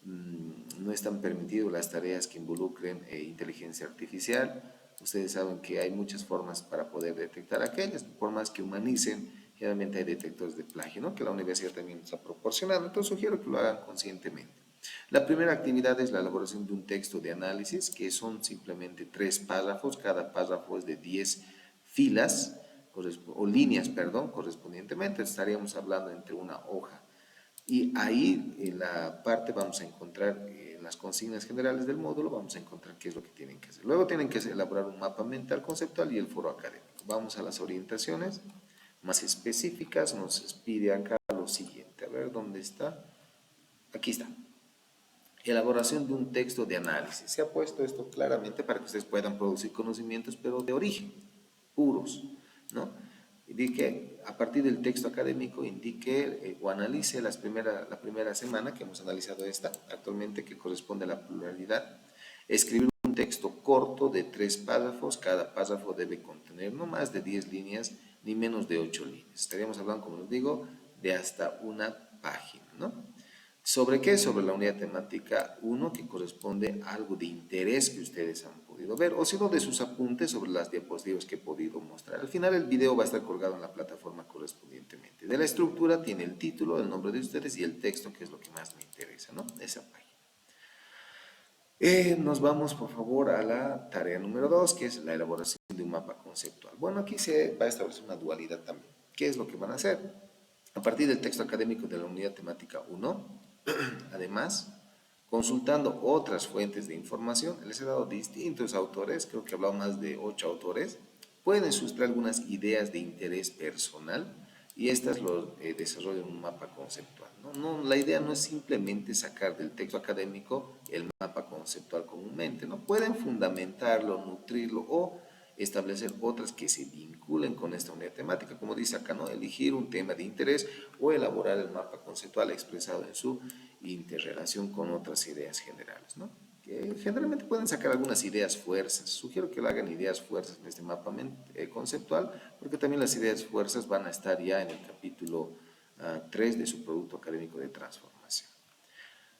No están permitidas las tareas que involucren inteligencia artificial. Ustedes saben que hay muchas formas para poder detectar aquellas, por más que humanicen, generalmente hay detectores de plagio, ¿no? Que la universidad también nos ha proporcionado, entonces sugiero que lo hagan conscientemente. La primera actividad es la elaboración de un texto de análisis, que son simplemente 3 párrafos, cada párrafo es de 10 filas, o líneas, perdón, correspondientemente, estaríamos hablando entre una hoja. Y ahí en la parte vamos a encontrar, en las consignas generales del módulo, vamos a encontrar qué es lo que tienen que hacer. Luego tienen que elaborar un mapa mental conceptual y el foro académico. Vamos a las orientaciones más específicas, nos pide acá lo siguiente. A ver, ¿dónde está? Aquí está. Elaboración de un texto de análisis. Se ha puesto esto claramente para que ustedes puedan producir conocimientos, pero de origen, puros, ¿no? Indique, a partir del texto académico, indique o analice la primera semana que hemos analizado esta, actualmente que corresponde a la pluralidad. Escribir un texto corto de 3 párrafos, cada párrafo debe contener no más de 10 líneas ni menos de 8 líneas. Estaríamos hablando, como les digo, de hasta una página, ¿no? ¿Sobre qué? Sobre la unidad temática 1, que corresponde a algo de interés que ustedes han podido ver, o si no, de sus apuntes sobre las diapositivas que he podido mostrar. Al final el video va a estar colgado en la plataforma correspondientemente. De la estructura tiene el título, el nombre de ustedes y el texto, que es lo que más me interesa, ¿no? Esa página. Nos vamos, por favor, a la tarea número 2, que es la elaboración de un mapa conceptual. Bueno, aquí se va a establecer una dualidad también. ¿Qué es lo que van a hacer? A partir del texto académico de la unidad temática 1, además, consultando otras fuentes de información, les he dado distintos autores, creo que he hablado más de 8 autores, pueden sustraer algunas ideas de interés personal y estas lo desarrollan en un mapa conceptual. ¿No? La idea no es simplemente sacar del texto académico el mapa conceptual comúnmente, ¿no? Pueden fundamentarlo, nutrirlo o establecer otras que se vinculen con esta unidad temática, como dice acá, ¿no? Elegir un tema de interés o elaborar el mapa conceptual expresado en su interrelación con otras ideas generales, ¿no? Generalmente pueden sacar algunas ideas fuerzas. Sugiero que lo hagan ideas fuerzas en este mapa conceptual, porque también las ideas fuerzas van a estar ya en el capítulo 3 de su producto académico de transformación.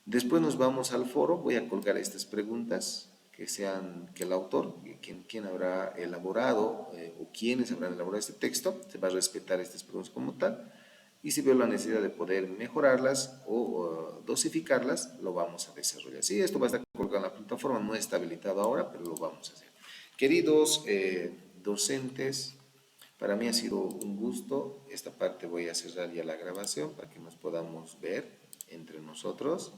Después nos vamos al foro. Voy a colgar estas preguntas que el autor, quien habrá elaborado o quienes habrán elaborado este texto, se va a respetar estas preguntas como tal. Y si veo la necesidad de poder mejorarlas o dosificarlas, lo vamos a desarrollar. Sí, esto va a estar colgado en la plataforma, no está habilitado ahora, pero lo vamos a hacer. Queridos docentes, para mí ha sido un gusto. Esta parte voy a cerrar ya la grabación para que nos podamos ver entre nosotros.